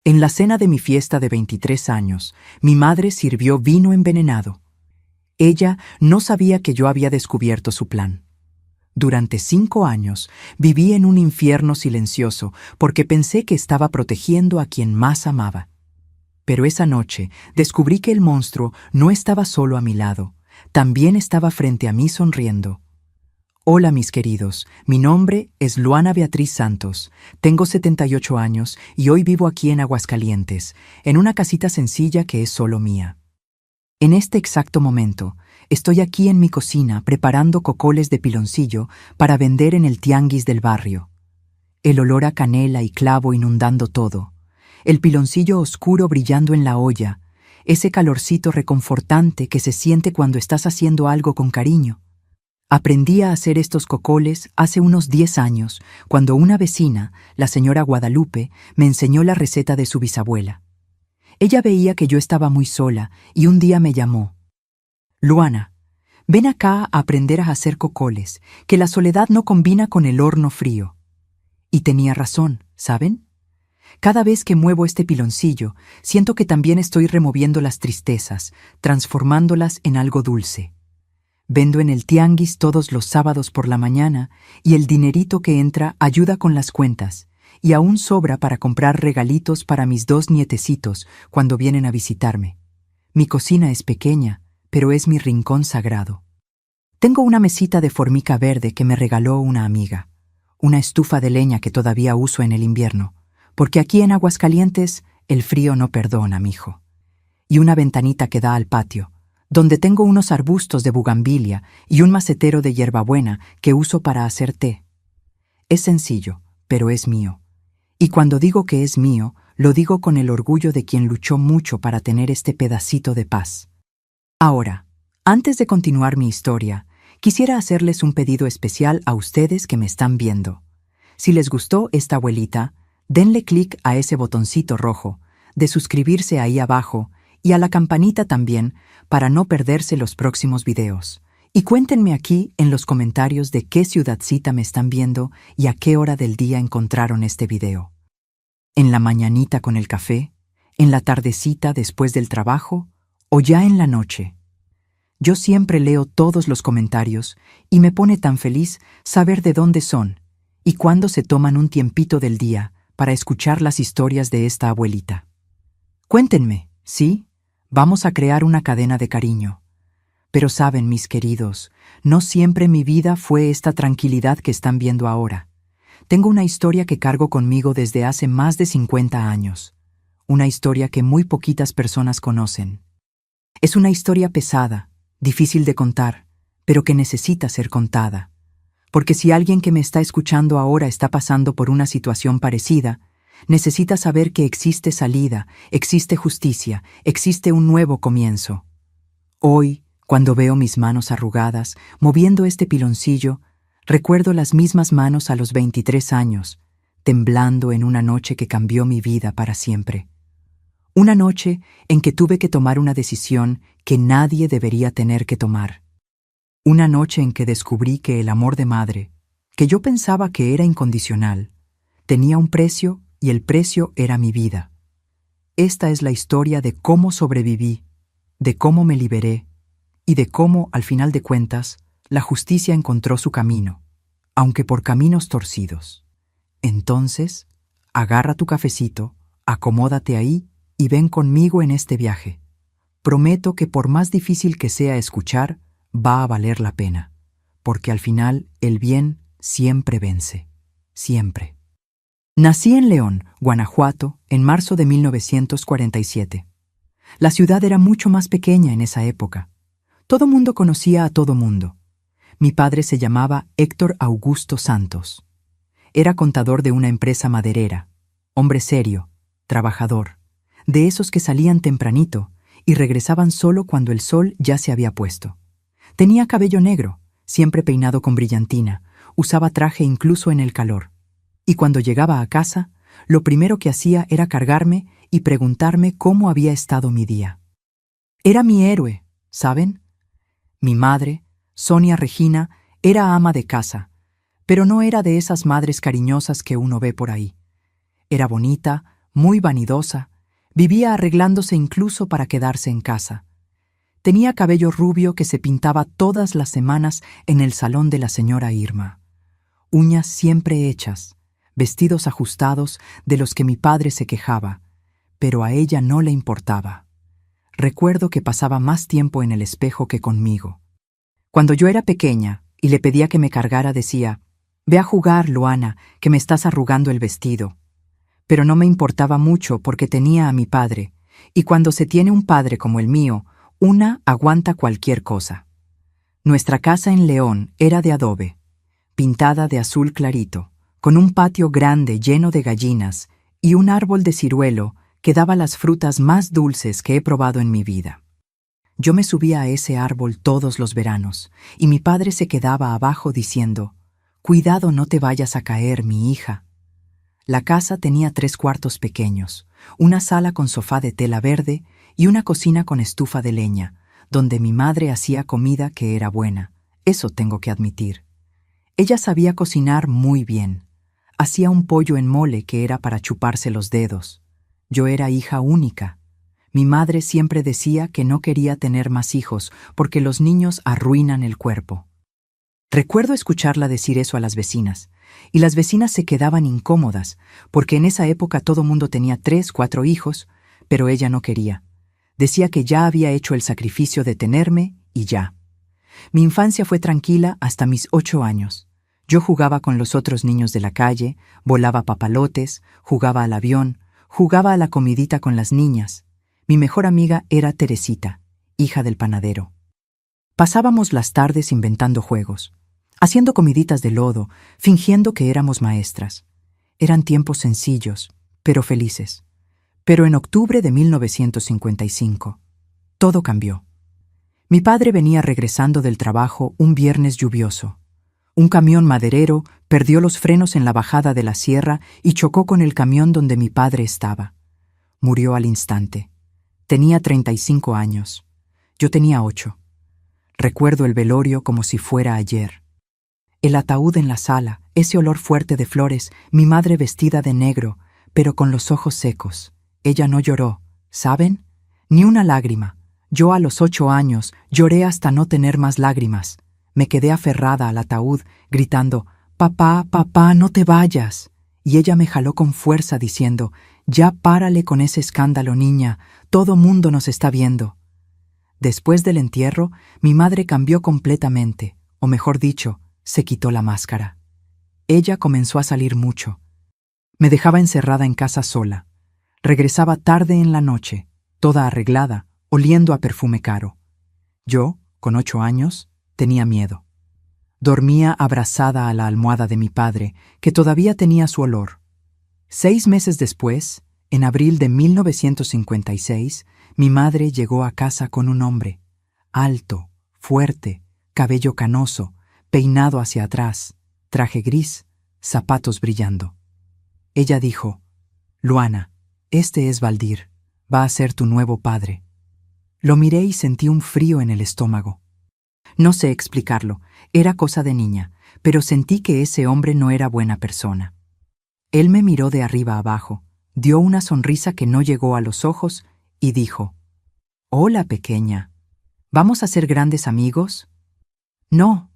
En la cena de mi fiesta de 23 años, mi madre sirvió vino envenenado. Ella no sabía que yo había descubierto su plan. Durante 5 años viví en un infierno silencioso porque pensé que estaba protegiendo a quien más amaba. Pero esa noche descubrí que el monstruo no estaba solo a mi lado, también estaba frente a mí sonriendo. Hola mis queridos, mi nombre es Luana Beatriz Santos, tengo 78 años y hoy vivo aquí en Aguascalientes, en una casita sencilla que es solo mía. En este exacto momento, estoy aquí en mi cocina preparando cocoles de piloncillo para vender en el tianguis del barrio. El olor a canela y clavo inundando todo, el piloncillo oscuro brillando en la olla, ese calorcito reconfortante que se siente cuando estás haciendo algo con cariño. Aprendí a hacer estos cocoles hace unos 10 años, cuando una vecina, la señora Guadalupe, me enseñó la receta de su bisabuela. Ella veía que yo estaba muy sola y un día me llamó. Luana, ven acá a aprender a hacer cocoles, que la soledad no combina con el horno frío. Y tenía razón, ¿saben? Cada vez que muevo este piloncillo, siento que también estoy removiendo las tristezas, transformándolas en algo dulce. Vendo en el tianguis todos los sábados por la mañana y el dinerito que entra ayuda con las cuentas y aún sobra para comprar regalitos para mis 2 nietecitos cuando vienen a visitarme. Mi cocina es pequeña, pero es mi rincón sagrado. Tengo una mesita de formica verde que me regaló una amiga, una estufa de leña que todavía uso en el invierno, porque aquí en Aguascalientes el frío no perdona, mijo. Y una ventanita que da al patio, donde tengo unos arbustos de bugambilia y un macetero de hierbabuena que uso para hacer té. Es sencillo, pero es mío. Y cuando digo que es mío, lo digo con el orgullo de quien luchó mucho para tener este pedacito de paz. Ahora, antes de continuar mi historia, quisiera hacerles un pedido especial a ustedes que me están viendo. Si les gustó esta abuelita, denle clic a ese botoncito rojo, de suscribirse ahí abajo, y a la campanita también, para no perderse los próximos videos. Y cuéntenme aquí en los comentarios de qué ciudadcita me están viendo y a qué hora del día encontraron este video. ¿En la mañanita con el café? ¿En la tardecita después del trabajo? ¿O ya en la noche? Yo siempre leo todos los comentarios y me pone tan feliz saber de dónde son y cuándo se toman un tiempito del día para escuchar las historias de esta abuelita. Cuéntenme, ¿sí? Vamos a crear una cadena de cariño. Pero saben, mis queridos, no siempre mi vida fue esta tranquilidad que están viendo ahora. Tengo una historia que cargo conmigo desde hace más de 50 años. Una historia que muy poquitas personas conocen. Es una historia pesada, difícil de contar, pero que necesita ser contada. Porque si alguien que me está escuchando ahora está pasando por una situación parecida, necesita saber que existe salida, existe justicia, existe un nuevo comienzo. Hoy, cuando veo mis manos arrugadas, moviendo este piloncillo, recuerdo las mismas manos a los 23 años, temblando en una noche que cambió mi vida para siempre. Una noche en que tuve que tomar una decisión que nadie debería tener que tomar. Una noche en que descubrí que el amor de madre, que yo pensaba que era incondicional, tenía un precio y el precio era mi vida. Esta es la historia de cómo sobreviví, de cómo me liberé y de cómo, al final de cuentas, la justicia encontró su camino, aunque por caminos torcidos. Entonces, agarra tu cafecito, acomódate ahí y ven conmigo en este viaje. Prometo que por más difícil que sea escuchar, va a valer la pena, porque al final el bien siempre vence, siempre. Nací en León, Guanajuato, en marzo de 1947. La ciudad era mucho más pequeña en esa época. Todo mundo conocía a todo mundo. Mi padre se llamaba Héctor Augusto Santos. Era contador de una empresa maderera, hombre serio, trabajador, de esos que salían tempranito y regresaban solo cuando el sol ya se había puesto. Tenía cabello negro, siempre peinado con brillantina, usaba traje incluso en el calor. Y cuando llegaba a casa, lo primero que hacía era cargarme y preguntarme cómo había estado mi día. Era mi héroe, ¿saben? Mi madre, Sonia Regina, era ama de casa, pero no era de esas madres cariñosas que uno ve por ahí. Era bonita, muy vanidosa, vivía arreglándose incluso para quedarse en casa. Tenía cabello rubio que se pintaba todas las semanas en el salón de la señora Irma, uñas siempre hechas, vestidos ajustados de los que mi padre se quejaba, pero a ella no le importaba. Recuerdo que pasaba más tiempo en el espejo que conmigo. Cuando yo era pequeña y le pedía que me cargara, decía: «Ve a jugar, Luana, que me estás arrugando el vestido». Pero no me importaba mucho porque tenía a mi padre, y cuando se tiene un padre como el mío, una aguanta cualquier cosa. Nuestra casa en León era de adobe, pintada de azul clarito, con un patio grande lleno de gallinas y un árbol de ciruelo que daba las frutas más dulces que he probado en mi vida. Yo me subía a ese árbol todos los veranos, y mi padre se quedaba abajo diciendo: «Cuidado, no te vayas a caer, mi hija». La casa tenía 3 cuartos pequeños, una sala con sofá de tela verde y una cocina con estufa de leña, donde mi madre hacía comida que era buena, eso tengo que admitir. Ella sabía cocinar muy bien. Hacía un pollo en mole que era para chuparse los dedos. Yo era hija única. Mi madre siempre decía que no quería tener más hijos porque los niños arruinan el cuerpo. Recuerdo escucharla decir eso a las vecinas, y las vecinas se quedaban incómodas, porque en esa época todo mundo tenía 3, 4 hijos, pero ella no quería. Decía que ya había hecho el sacrificio de tenerme y ya. Mi infancia fue tranquila hasta mis 8 años. Yo jugaba con los otros niños de la calle, volaba papalotes, jugaba al avión, jugaba a la comidita con las niñas. Mi mejor amiga era Teresita, hija del panadero. Pasábamos las tardes inventando juegos, haciendo comiditas de lodo, fingiendo que éramos maestras. Eran tiempos sencillos, pero felices. Pero en octubre de 1955, todo cambió. Mi padre venía regresando del trabajo un viernes lluvioso. Un camión maderero perdió los frenos en la bajada de la sierra y chocó con el camión donde mi padre estaba. Murió al instante. Tenía 35 años. Yo tenía 8. Recuerdo el velorio como si fuera ayer. El ataúd en la sala, ese olor fuerte de flores, mi madre vestida de negro, pero con los ojos secos. Ella no lloró, ¿saben? Ni una lágrima. Yo a los 8 años lloré hasta no tener más lágrimas. Me quedé aferrada al ataúd, gritando: «Papá, papá, no te vayas». Y ella me jaló con fuerza diciendo: «Ya párale con ese escándalo, niña, todo mundo nos está viendo». Después del entierro, mi madre cambió completamente, o mejor dicho, se quitó la máscara. Ella comenzó a salir mucho. Me dejaba encerrada en casa sola. Regresaba tarde en la noche, toda arreglada, oliendo a perfume caro. Yo, con 8 años, tenía miedo. Dormía abrazada a la almohada de mi padre, que todavía tenía su olor. 6 meses después, en abril de 1956, mi madre llegó a casa con un hombre, alto, fuerte, cabello canoso, peinado hacia atrás, traje gris, zapatos brillando. Ella dijo: «Luana, este es Valdir, va a ser tu nuevo padre». Lo miré y sentí un frío en el estómago. No sé explicarlo, era cosa de niña, pero sentí que ese hombre no era buena persona. Él me miró de arriba abajo, dio una sonrisa que no llegó a los ojos y dijo: «Hola, pequeña, ¿vamos a ser grandes amigos?» No,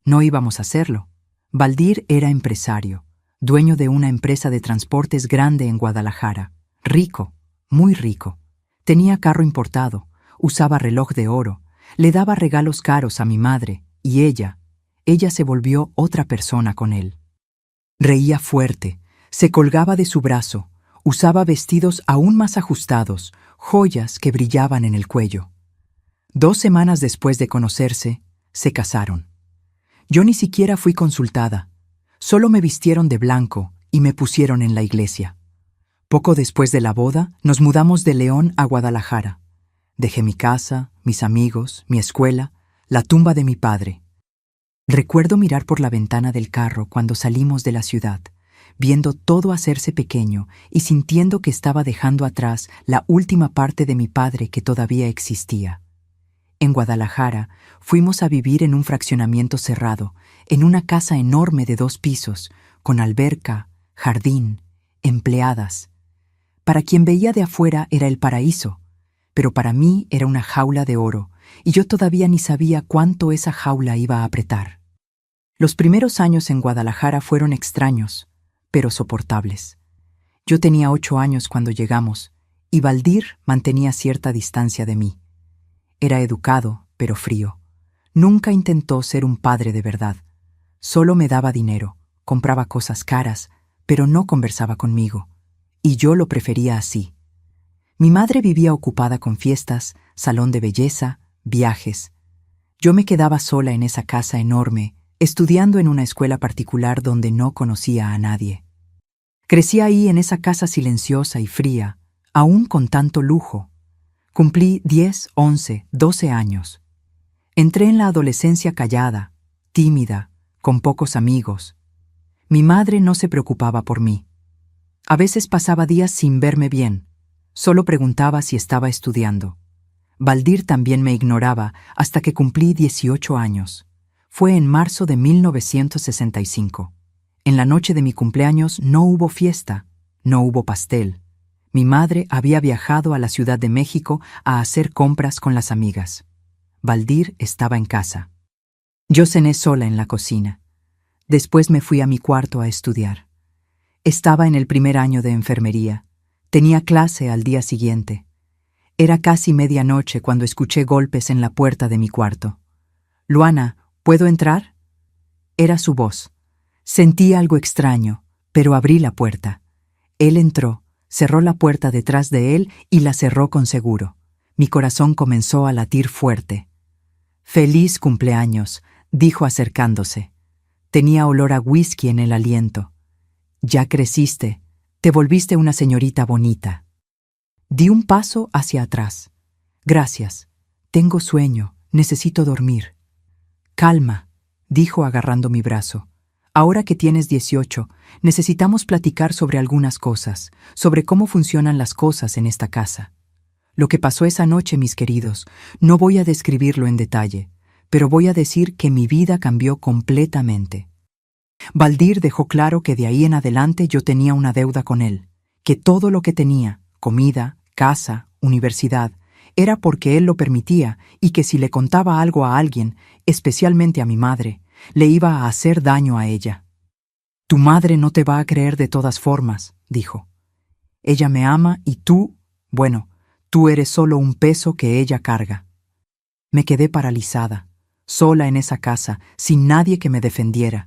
no íbamos a hacerlo. Valdir era empresario, dueño de una empresa de transportes grande en Guadalajara, rico, muy rico. Tenía carro importado, usaba reloj de oro, le daba regalos caros a mi madre, y ella se volvió otra persona con él. Reía fuerte, se colgaba de su brazo, usaba vestidos aún más ajustados, joyas que brillaban en el cuello. 2 semanas después de conocerse, se casaron. Yo ni siquiera fui consultada, solo me vistieron de blanco y me pusieron en la iglesia. Poco después de la boda, nos mudamos de León a Guadalajara. Dejé mi casa, mis amigos, mi escuela, la tumba de mi padre. Recuerdo mirar por la ventana del carro cuando salimos de la ciudad, viendo todo hacerse pequeño y sintiendo que estaba dejando atrás la última parte de mi padre que todavía existía. En Guadalajara fuimos a vivir en un fraccionamiento cerrado, en una casa enorme de 2 pisos, con alberca, jardín, empleadas. Para quien veía de afuera era el paraíso, pero para mí era una jaula de oro, y yo todavía ni sabía cuánto esa jaula iba a apretar. Los primeros años en Guadalajara fueron extraños, pero soportables. Yo tenía 8 años cuando llegamos, y Valdir mantenía cierta distancia de mí. Era educado, pero frío. Nunca intentó ser un padre de verdad. Solo me daba dinero, compraba cosas caras, pero no conversaba conmigo. Y yo lo prefería así. Mi madre vivía ocupada con fiestas, salón de belleza, viajes. Yo me quedaba sola en esa casa enorme, estudiando en una escuela particular donde no conocía a nadie. Crecí ahí en esa casa silenciosa y fría, aún con tanto lujo. Cumplí 10, 11, 12 años. Entré en la adolescencia callada, tímida, con pocos amigos. Mi madre no se preocupaba por mí. A veces pasaba días sin verme bien. Solo preguntaba si estaba estudiando. Valdir también me ignoraba hasta que cumplí 18 años. Fue en marzo de 1965. En la noche de mi cumpleaños no hubo fiesta, no hubo pastel. Mi madre había viajado a la Ciudad de México a hacer compras con las amigas. Valdir estaba en casa. Yo cené sola en la cocina. Después me fui a mi cuarto a estudiar. Estaba en el primer año de enfermería. Tenía clase al día siguiente. Era casi medianoche cuando escuché golpes en la puerta de mi cuarto. «Luana, ¿puedo entrar?» Era su voz. Sentí algo extraño, pero abrí la puerta. Él entró, cerró la puerta detrás de él y la cerró con seguro. Mi corazón comenzó a latir fuerte. «Feliz cumpleaños», dijo acercándose. Tenía olor a whisky en el aliento. «Ya creciste, te volviste una señorita bonita». Di un paso hacia atrás. «Gracias. Tengo sueño, necesito dormir». «Calma», dijo agarrando mi brazo. «Ahora que tienes 18, necesitamos platicar sobre algunas cosas, sobre cómo funcionan las cosas en esta casa. Lo que pasó esa noche, mis queridos, no voy a describirlo en detalle, pero voy a decir que mi vida cambió completamente». Valdir dejó claro que de ahí en adelante yo tenía una deuda con él, que todo lo que tenía, comida, casa, universidad, era porque él lo permitía y que si le contaba algo a alguien, especialmente a mi madre, le iba a hacer daño a ella. «Tu madre no te va a creer de todas formas», dijo. «Ella me ama y tú, bueno, tú eres solo un peso que ella carga». Me quedé paralizada, sola en esa casa, sin nadie que me defendiera.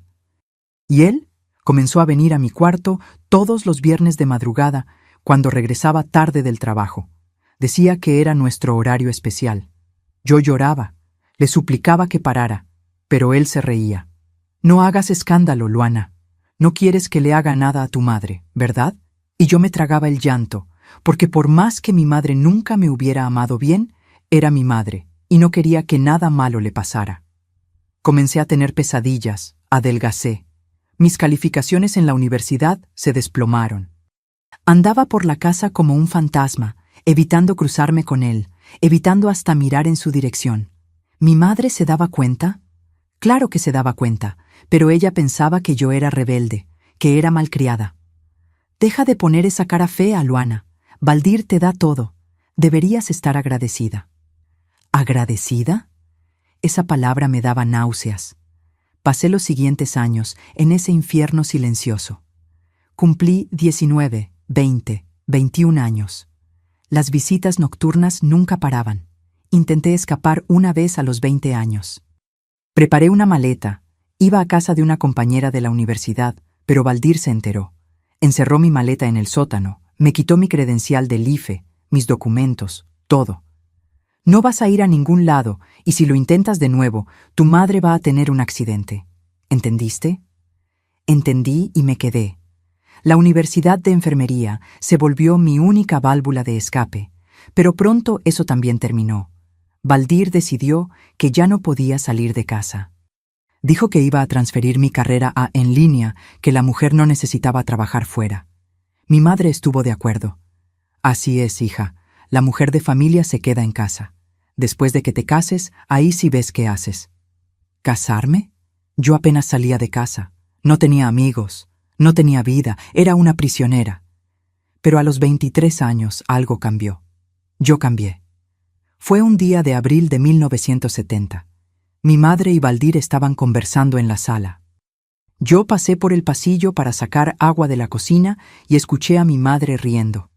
Y él comenzó a venir a mi cuarto todos los viernes de madrugada, cuando regresaba tarde del trabajo. Decía que era nuestro horario especial. Yo lloraba, le suplicaba que parara, pero él se reía. «No hagas escándalo, Luana. No quieres que le haga nada a tu madre, ¿verdad?» Y yo me tragaba el llanto, porque por más que mi madre nunca me hubiera amado bien, era mi madre, y no quería que nada malo le pasara. Comencé a tener pesadillas, adelgacé. Mis calificaciones en la universidad se desplomaron. Andaba por la casa como un fantasma, evitando cruzarme con él, evitando hasta mirar en su dirección. ¿Mi madre se daba cuenta? Claro que se daba cuenta, pero ella pensaba que yo era rebelde, que era malcriada. «Deja de poner esa cara fea, Luana. Valdir te da todo. Deberías estar agradecida». ¿Agradecida? Esa palabra me daba náuseas. Pasé los siguientes años en ese infierno silencioso. Cumplí 19, 20, 21 años. Las visitas nocturnas nunca paraban. Intenté escapar una vez a los 20 años. Preparé una maleta. Iba a casa de una compañera de la universidad, pero Valdir se enteró. Encerró mi maleta en el sótano, me quitó mi credencial del IFE, mis documentos, todo. «No vas a ir a ningún lado, y si lo intentas de nuevo, tu madre va a tener un accidente. ¿Entendiste?» Entendí y me quedé. La universidad de enfermería se volvió mi única válvula de escape, pero pronto eso también terminó. Valdir decidió que ya no podía salir de casa. Dijo que iba a transferir mi carrera a en línea, que la mujer no necesitaba trabajar fuera. Mi madre estuvo de acuerdo. «Así es, hija. La mujer de familia se queda en casa. Después de que te cases, ahí sí ves qué haces». ¿Casarme? Yo apenas salía de casa. No tenía amigos. No tenía vida. Era una prisionera. Pero a los 23 años algo cambió. Yo cambié. Fue un día de abril de 1970. Mi madre y Valdir estaban conversando en la sala. Yo pasé por el pasillo para sacar agua de la cocina y escuché a mi madre riendo.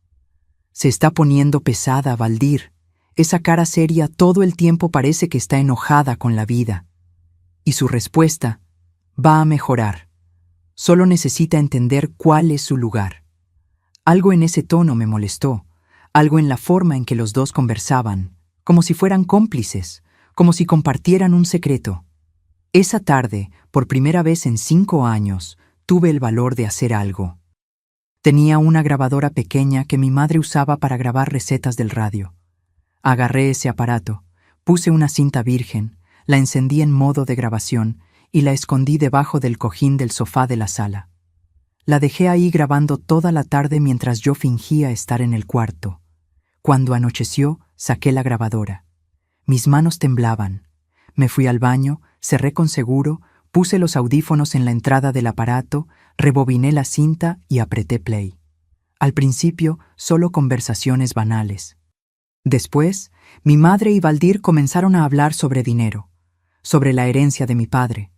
Se está poniendo pesada, Valdir. Esa cara seria todo el tiempo parece que está enojada con la vida. Y su respuesta: va a mejorar. Solo necesita entender cuál es su lugar. Algo en ese tono me molestó, algo en la forma en que los dos conversaban, como si fueran cómplices, como si compartieran un secreto. Esa tarde, por primera vez en 5 años, tuve el valor de hacer algo. Tenía una grabadora pequeña que mi madre usaba para grabar recetas del radio. Agarré ese aparato, puse una cinta virgen, la encendí en modo de grabación y la escondí debajo del cojín del sofá de la sala. La dejé ahí grabando toda la tarde mientras yo fingía estar en el cuarto. Cuando anocheció, saqué la grabadora. Mis manos temblaban. Me fui al baño, cerré con seguro, puse los audífonos en la entrada del aparato, rebobiné la cinta y apreté play. Al principio, solo conversaciones banales. Después, mi madre y Valdir comenzaron a hablar sobre dinero, sobre la herencia de mi padre,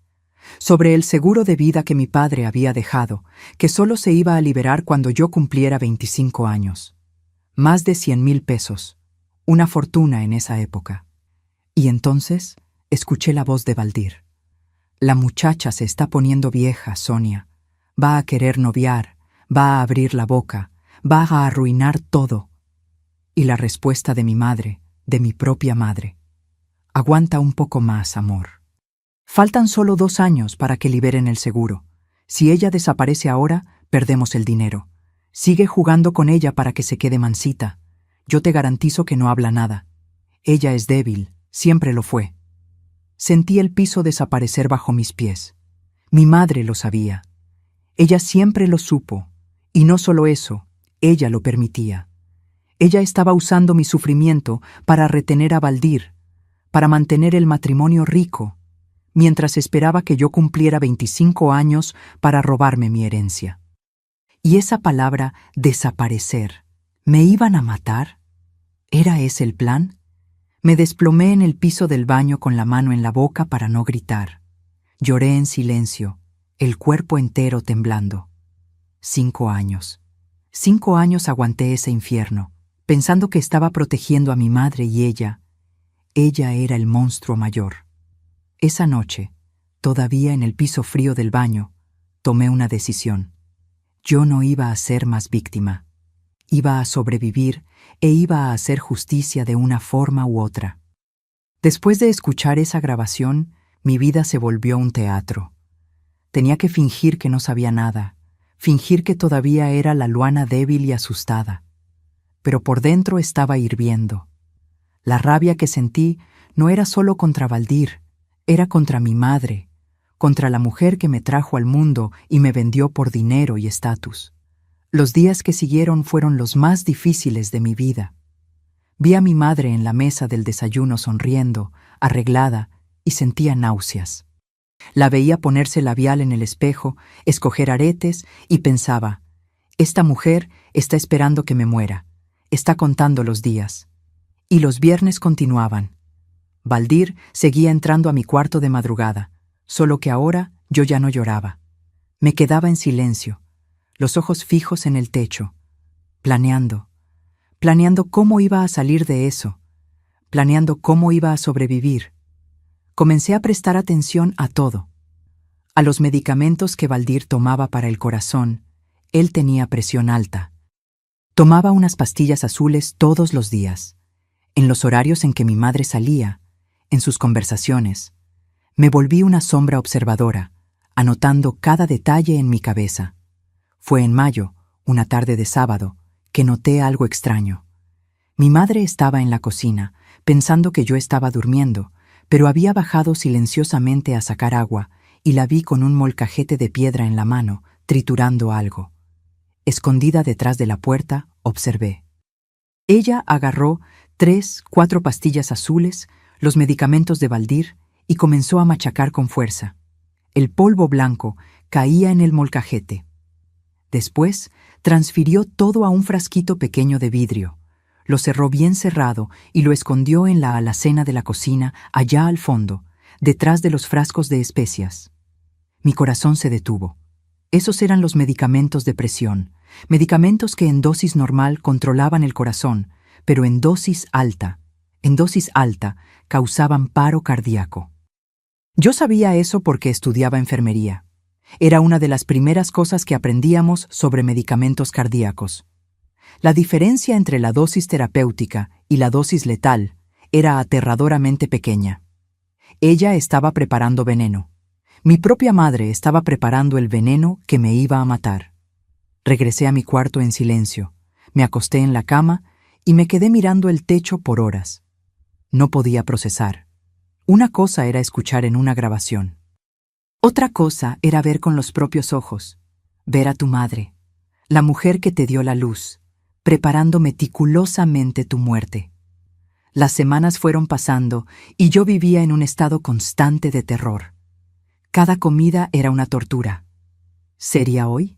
sobre el seguro de vida que mi padre había dejado, que solo se iba a liberar cuando yo cumpliera 25 años. Más de 100,000 pesos, una fortuna en esa época. Y entonces escuché la voz de Valdir. La muchacha se está poniendo vieja, Sonia. Va a querer noviar, va a abrir la boca, va a arruinar todo. Y la respuesta de mi madre, de mi propia madre: aguanta un poco más, amor. Faltan solo 2 años para que liberen el seguro. Si ella desaparece ahora, perdemos el dinero. Sigue jugando con ella para que se quede mansita. Yo te garantizo que no habla nada. Ella es débil, siempre lo fue. Sentí el piso desaparecer bajo mis pies. Mi madre lo sabía. Ella siempre lo supo. Y no solo eso, ella lo permitía. Ella estaba usando mi sufrimiento para retener a Valdir, para mantener el matrimonio rico, mientras esperaba que yo cumpliera 25 años para robarme mi herencia. Y esa palabra, desaparecer, ¿me iban a matar? ¿Era ese el plan? Me desplomé en el piso del baño con la mano en la boca para no gritar. Lloré en silencio, el cuerpo entero temblando. 5 años. 5 años aguanté ese infierno, pensando que estaba protegiendo a mi madre y ella era el monstruo mayor. Esa noche, todavía en el piso frío del baño, tomé una decisión. Yo no iba a ser más víctima. Iba a sobrevivir e iba a hacer justicia de una forma u otra. Después de escuchar esa grabación, mi vida se volvió un teatro. Tenía que fingir que no sabía nada, fingir que todavía era la Luana débil y asustada. Pero por dentro estaba hirviendo. La rabia que sentí no era solo contra Valdir, era contra mi madre, contra la mujer que me trajo al mundo y me vendió por dinero y estatus. Los días que siguieron fueron los más difíciles de mi vida. Vi a mi madre en la mesa del desayuno sonriendo, arreglada, y sentía náuseas. La veía ponerse labial en el espejo, escoger aretes, y pensaba: esta mujer está esperando que me muera, está contando los días. Y los viernes continuaban. Valdir seguía entrando a mi cuarto de madrugada, solo que ahora yo ya no lloraba. Me quedaba en silencio, los ojos fijos en el techo, planeando cómo iba a salir de eso, planeando cómo iba a sobrevivir. Comencé a prestar atención a todo. A los medicamentos que Valdir tomaba para el corazón. Él tenía presión alta. Tomaba unas pastillas azules todos los días, en los horarios en que mi madre salía, en sus conversaciones. Me volví una sombra observadora, anotando cada detalle en mi cabeza. Fue en mayo, una tarde de sábado, que noté algo extraño. Mi madre estaba en la cocina, pensando que yo estaba durmiendo, pero había bajado silenciosamente a sacar agua y la vi con un molcajete de piedra en la mano, triturando algo. Escondida detrás de la puerta, observé. Ella agarró 3, 4 pastillas azules, los medicamentos de Valdir, y comenzó a machacar con fuerza. El polvo blanco caía en el molcajete. Después, transfirió todo a un frasquito pequeño de vidrio. Lo cerró bien cerrado y lo escondió en la alacena de la cocina, allá al fondo, detrás de los frascos de especias. Mi corazón se detuvo. Esos eran los medicamentos de presión, medicamentos que en dosis normal controlaban el corazón, pero en dosis alta, causaban paro cardíaco. Yo sabía eso porque estudiaba enfermería. Era una de las primeras cosas que aprendíamos sobre medicamentos cardíacos. La diferencia entre la dosis terapéutica y la dosis letal era aterradoramente pequeña. Ella estaba preparando veneno. Mi propia madre estaba preparando el veneno que me iba a matar. Regresé a mi cuarto en silencio, me acosté en la cama y me quedé mirando el techo por horas. No podía procesar. Una cosa era escuchar en una grabación. Otra cosa era ver con los propios ojos, ver a tu madre, la mujer que te dio la luz, preparando meticulosamente tu muerte. Las semanas fueron pasando y yo vivía en un estado constante de terror. Cada comida era una tortura. ¿Sería hoy?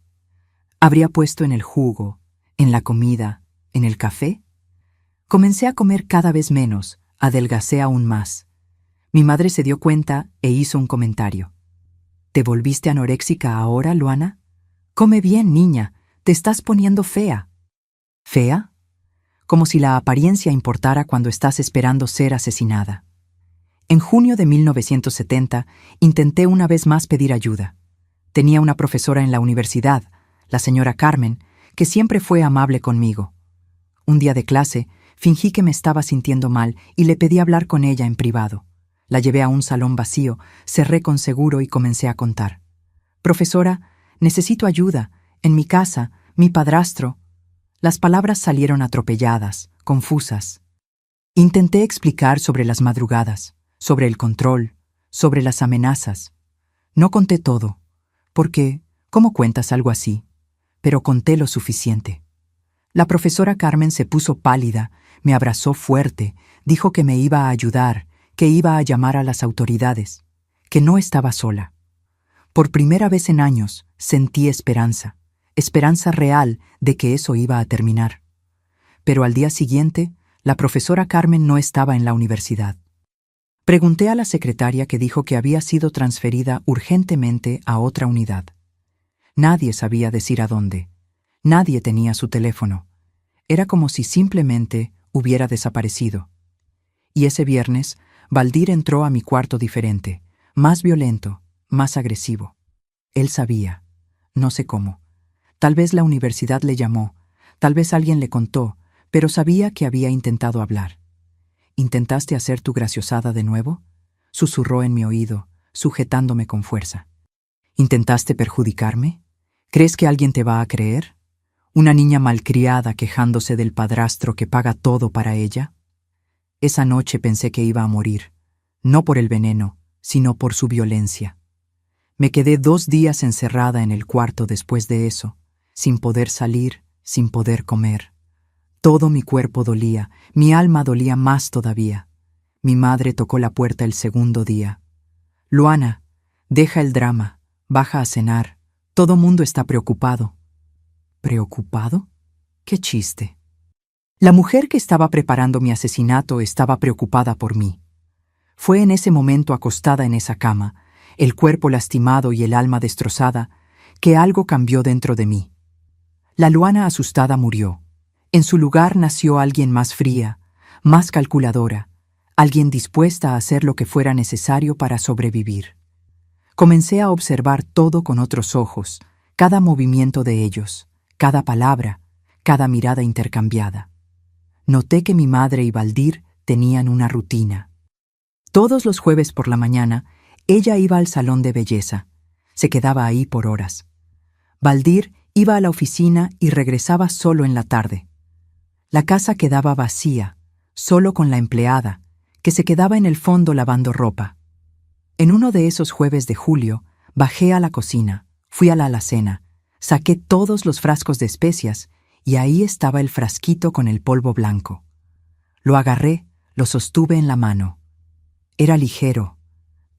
¿Habría puesto en el jugo, en la comida, en el café? Comencé a comer cada vez menos, adelgacé aún más. Mi madre se dio cuenta e hizo un comentario. ¿Te volviste anoréxica ahora, Luana? Come bien, niña, te estás poniendo fea. ¿Fea? Como si la apariencia importara cuando estás esperando ser asesinada. En junio de 1970, intenté una vez más pedir ayuda. Tenía una profesora en la universidad, la señora Carmen, que siempre fue amable conmigo. Un día de clase, fingí que me estaba sintiendo mal y le pedí hablar con ella en privado. La llevé a un salón vacío, cerré con seguro y comencé a contar. «Profesora, necesito ayuda. En mi casa, mi padrastro...» Las palabras salieron atropelladas, confusas. Intenté explicar sobre las madrugadas, sobre el control, sobre las amenazas. No conté todo, porque, ¿cómo cuentas algo así? Pero conté lo suficiente. La profesora Carmen se puso pálida, me abrazó fuerte, dijo que me iba a ayudar, que iba a llamar a las autoridades, que no estaba sola. Por primera vez en años sentí esperanza real de que eso iba a terminar. Pero al día siguiente, la profesora Carmen no estaba en la universidad. Pregunté a la secretaria que dijo que había sido transferida urgentemente a otra unidad. Nadie sabía decir a dónde. Nadie tenía su teléfono. Era como si simplemente hubiera desaparecido. Y ese viernes, Valdir entró a mi cuarto diferente, más violento, más agresivo. Él sabía, no sé cómo. Tal vez la universidad le llamó, tal vez alguien le contó, pero sabía que había intentado hablar. ¿Intentaste hacer tu graciosada de nuevo?, susurró en mi oído, sujetándome con fuerza. ¿Intentaste perjudicarme? ¿Crees que alguien te va a creer? ¿Una niña malcriada quejándose del padrastro que paga todo para ella? Esa noche pensé que iba a morir, no por el veneno, sino por su violencia. Me quedé 2 días encerrada en el cuarto después de eso, sin poder salir, sin poder comer. Todo mi cuerpo dolía, mi alma dolía más todavía. Mi madre tocó la puerta el segundo día. «Luana, deja el drama, baja a cenar. Todo mundo está preocupado». ¿Preocupado? ¡Qué chiste! La mujer que estaba preparando mi asesinato estaba preocupada por mí. Fue en ese momento, acostada en esa cama, el cuerpo lastimado y el alma destrozada, que algo cambió dentro de mí. La Luana asustada murió. En su lugar nació alguien más fría, más calculadora, alguien dispuesta a hacer lo que fuera necesario para sobrevivir. Comencé a observar todo con otros ojos, cada movimiento de ellos, cada palabra, cada mirada intercambiada. Noté que mi madre y Valdir tenían una rutina. Todos los jueves por la mañana, ella iba al salón de belleza. Se quedaba ahí por horas. Valdir iba a la oficina y regresaba solo en la tarde. La casa quedaba vacía, solo con la empleada, que se quedaba en el fondo lavando ropa. En uno de esos jueves de julio, bajé a la cocina, fui a la alacena, saqué todos los frascos de especias y ahí estaba el frasquito con el polvo blanco. Lo agarré, lo sostuve en la mano. Era ligero,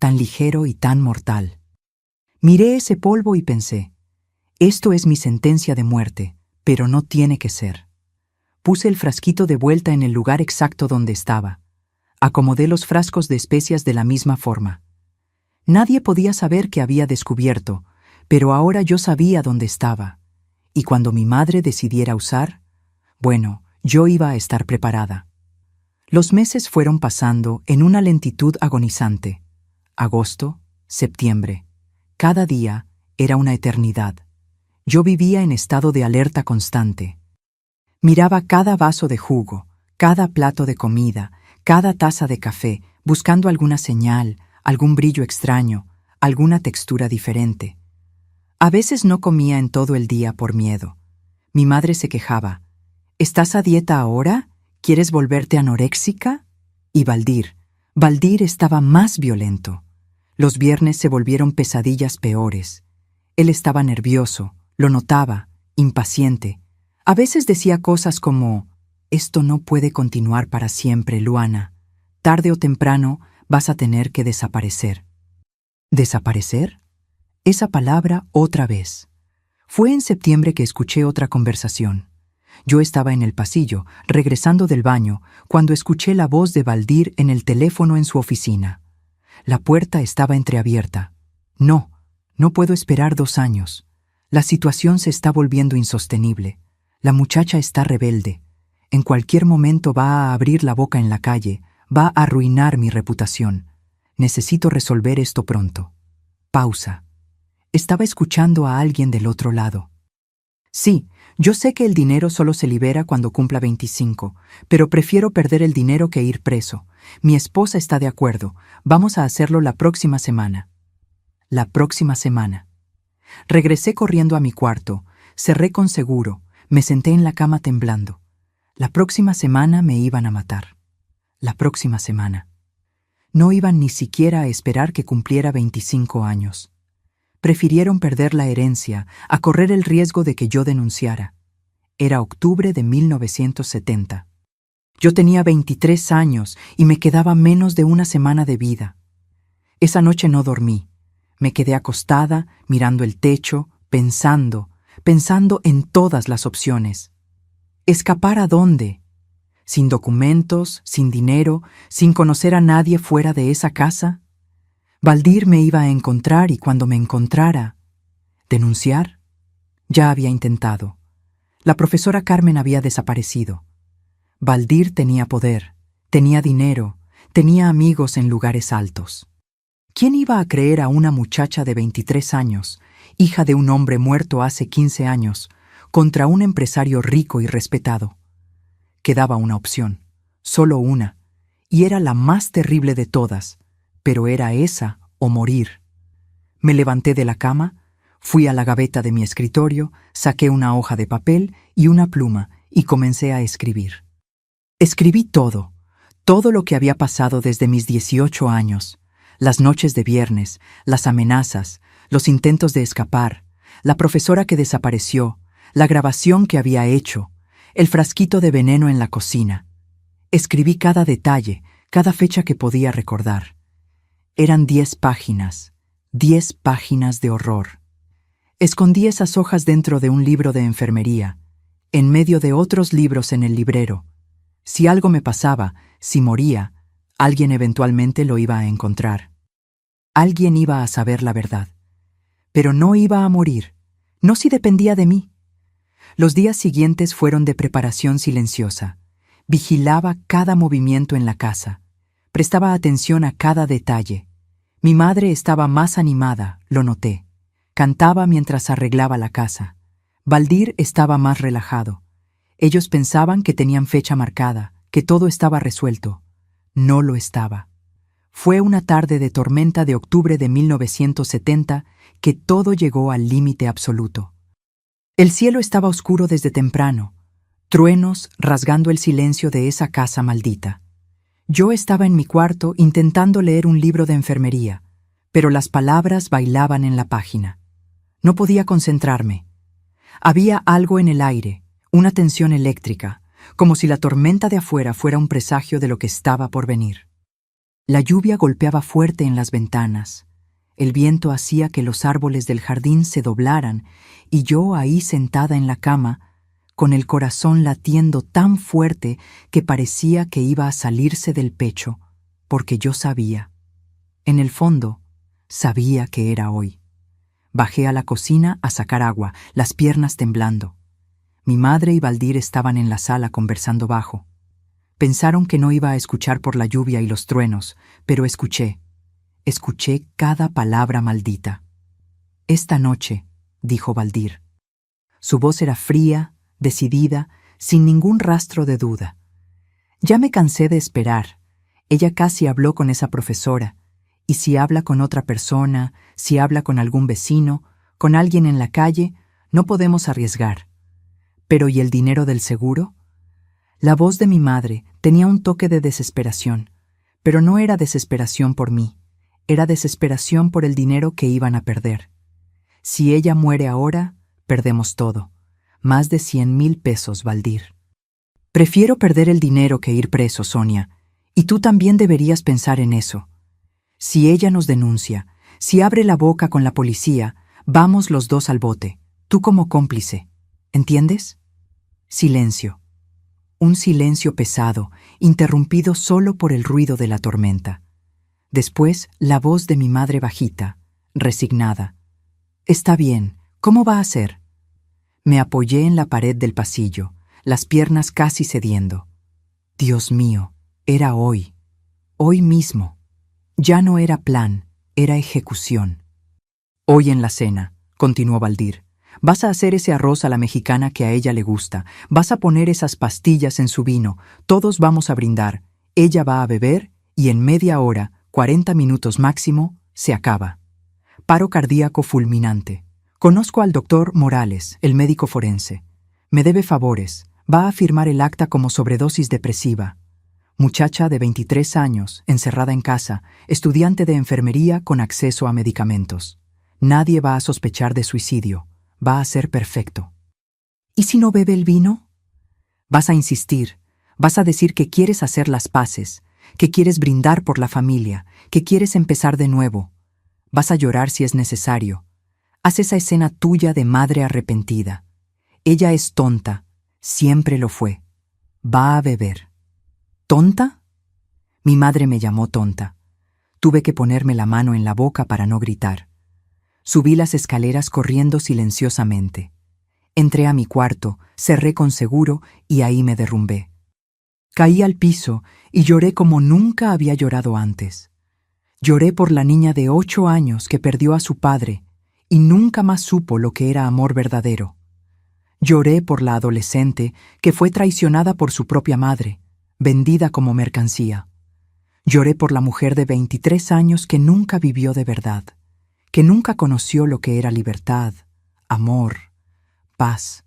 tan ligero y tan mortal. Miré ese polvo y pensé, Esto es mi sentencia de muerte, pero no tiene que ser. Puse el frasquito de vuelta en el lugar exacto donde estaba. Acomodé los frascos de especias de la misma forma. Nadie podía saber que había descubierto, pero ahora yo sabía dónde estaba. Y cuando mi madre decidiera usar, bueno, yo iba a estar preparada. Los meses fueron pasando en una lentitud agonizante. Agosto, septiembre. Cada día era una eternidad. Yo vivía en estado de alerta constante. Miraba cada vaso de jugo, cada plato de comida, cada taza de café, buscando alguna señal, algún brillo extraño, alguna textura diferente. A veces no comía en todo el día por miedo. Mi madre se quejaba. ¿Estás a dieta ahora? ¿Quieres volverte anoréxica? Y Valdir estaba más violento. Los viernes se volvieron pesadillas peores. Él estaba nervioso, lo notaba, impaciente. A veces decía cosas como: «Esto no puede continuar para siempre, Luana. Tarde o temprano vas a tener que desaparecer». ¿Desaparecer? Esa palabra otra vez. Fue en septiembre que escuché otra conversación. Yo estaba en el pasillo, regresando del baño, cuando escuché la voz de Valdir en el teléfono en su oficina. La puerta estaba entreabierta. No puedo esperar 2 años. La situación se está volviendo insostenible. La muchacha está rebelde. En cualquier momento va a abrir la boca en la calle, va a arruinar mi reputación. Necesito resolver esto pronto. Pausa. Estaba escuchando a alguien del otro lado. Sí, yo sé que el dinero solo se libera cuando cumpla 25, pero prefiero perder el dinero que ir preso. Mi esposa está de acuerdo. Vamos a hacerlo la próxima semana. La próxima semana. Regresé corriendo a mi cuarto, cerré con seguro, me senté en la cama temblando. La próxima semana me iban a matar. La próxima semana. No iban ni siquiera a esperar que cumpliera 25 años. Prefirieron perder la herencia a correr el riesgo de que yo denunciara. Era octubre de 1970. Yo tenía 23 años y me quedaba menos de una semana de vida. Esa noche no dormí. Me quedé acostada, mirando el techo, pensando en todas las opciones. ¿Escapar a dónde? ¿Sin documentos, sin dinero, sin conocer a nadie fuera de esa casa? Valdir me iba a encontrar y cuando me encontrara... ¿Denunciar? Ya había intentado. La profesora Carmen había desaparecido. Valdir tenía poder, tenía dinero, tenía amigos en lugares altos. ¿Quién iba a creer a una muchacha de 23 años, hija de un hombre muerto hace 15 años, contra un empresario rico y respetado? Quedaba una opción, solo una, y era la más terrible de todas, pero era esa o morir. Me levanté de la cama, fui a la gaveta de mi escritorio, saqué una hoja de papel y una pluma y comencé a escribir. Escribí todo lo que había pasado desde mis 18 años. Las noches de viernes, las amenazas, los intentos de escapar, la profesora que desapareció, la grabación que había hecho, el frasquito de veneno en la cocina. Escribí cada detalle, cada fecha que podía recordar. Eran 10 páginas, 10 páginas de horror. Escondí esas hojas dentro de un libro de enfermería, en medio de otros libros en el librero. Si algo me pasaba, si moría, alguien eventualmente lo iba a encontrar. Alguien iba a saber la verdad. Pero no iba a morir, no si dependía de mí. Los días siguientes fueron de preparación silenciosa. Vigilaba cada movimiento en la casa. Prestaba atención a cada detalle. Mi madre estaba más animada, lo noté. Cantaba mientras arreglaba la casa. Valdir estaba más relajado. Ellos pensaban que tenían fecha marcada, que todo estaba resuelto. No lo estaba. Fue una tarde de tormenta de octubre de 1970 que todo llegó al límite absoluto. El cielo estaba oscuro desde temprano, truenos rasgando el silencio de esa casa maldita. Yo estaba en mi cuarto intentando leer un libro de enfermería, pero las palabras bailaban en la página. No podía concentrarme. Había algo en el aire, una tensión eléctrica, como si la tormenta de afuera fuera un presagio de lo que estaba por venir. La lluvia golpeaba fuerte en las ventanas. El viento hacía que los árboles del jardín se doblaran, y yo ahí sentada en la cama, con el corazón latiendo tan fuerte que parecía que iba a salirse del pecho, porque yo sabía, en el fondo, sabía que era hoy. Bajé a la cocina a sacar agua, las piernas temblando. Mi madre y Valdir estaban en la sala conversando bajo. Pensaron que no iba a escuchar por la lluvia y los truenos, pero escuché cada palabra maldita. «Esta noche», dijo Valdir. Su voz era fría, decidida, sin ningún rastro de duda. Ya me cansé de esperar. Ella casi habló con esa profesora, y si habla con otra persona, si habla con algún vecino, con alguien en la calle, no podemos arriesgar. ¿Pero y el dinero del seguro? La voz de mi madre tenía un toque de desesperación, pero no era desesperación por mí, era desesperación por el dinero que iban a perder. Si ella muere ahora, perdemos todo. Más de 100,000 pesos, Valdir. Prefiero perder el dinero que ir preso, Sonia, y tú también deberías pensar en eso. Si ella nos denuncia, si abre la boca con la policía, vamos los dos al bote, tú como cómplice. ¿Entiendes? Silencio. Un silencio pesado, interrumpido solo por el ruido de la tormenta. Después, la voz de mi madre bajita, resignada. «Está bien, ¿cómo va a ser?» Me apoyé en la pared del pasillo, las piernas casi cediendo. Dios mío, era hoy mismo. Ya no era plan, era ejecución. «Hoy en la cena», continuó Valdir, «vas a hacer ese arroz a la mexicana que a ella le gusta, vas a poner esas pastillas en su vino, todos vamos a brindar, ella va a beber y en media hora, 40 minutos máximo, se acaba. Paro cardíaco fulminante. Conozco al doctor Morales, el médico forense. Me debe favores, va a firmar el acta como sobredosis depresiva. Muchacha de 23 años, encerrada en casa, estudiante de enfermería con acceso a medicamentos. Nadie va a sospechar de suicidio, va a ser perfecto. ¿Y si no bebe el vino? Vas a insistir, vas a decir que quieres hacer las paces, que quieres brindar por la familia, que quieres empezar de nuevo. Vas a llorar si es necesario. Haz esa escena tuya de madre arrepentida. Ella es tonta, siempre lo fue. Va a beber. ¿Tonta? Mi madre me llamó tonta. Tuve que ponerme la mano en la boca para no gritar. Subí las escaleras corriendo silenciosamente. Entré a mi cuarto, cerré con seguro y ahí me derrumbé. Caí al piso y lloré como nunca había llorado antes. Lloré por la niña de 8 años que perdió a su padre y nunca más supo lo que era amor verdadero. Lloré por la adolescente que fue traicionada por su propia madre, vendida como mercancía. Lloré por la mujer de 23 años que nunca vivió de verdad, que nunca conoció lo que era libertad, amor, paz.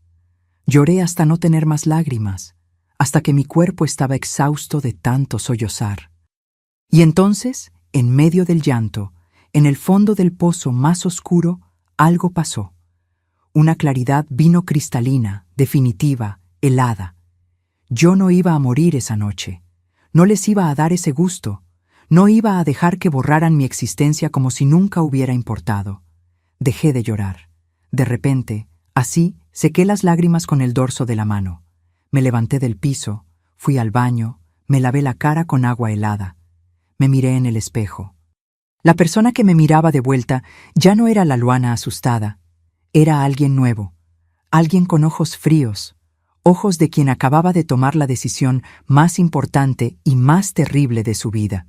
Lloré hasta no tener más lágrimas, hasta que mi cuerpo estaba exhausto de tanto sollozar. Y entonces, en medio del llanto, en el fondo del pozo más oscuro, algo pasó. Una claridad vino cristalina, definitiva, helada. Yo no iba a morir esa noche. No les iba a dar ese gusto. No iba a dejar que borraran mi existencia como si nunca hubiera importado. Dejé de llorar. De repente, así, sequé las lágrimas con el dorso de la mano. Me levanté del piso, fui al baño, me lavé la cara con agua helada. Me miré en el espejo. La persona que me miraba de vuelta ya no era la Luana asustada. Era alguien nuevo, alguien con ojos fríos, ojos de quien acababa de tomar la decisión más importante y más terrible de su vida.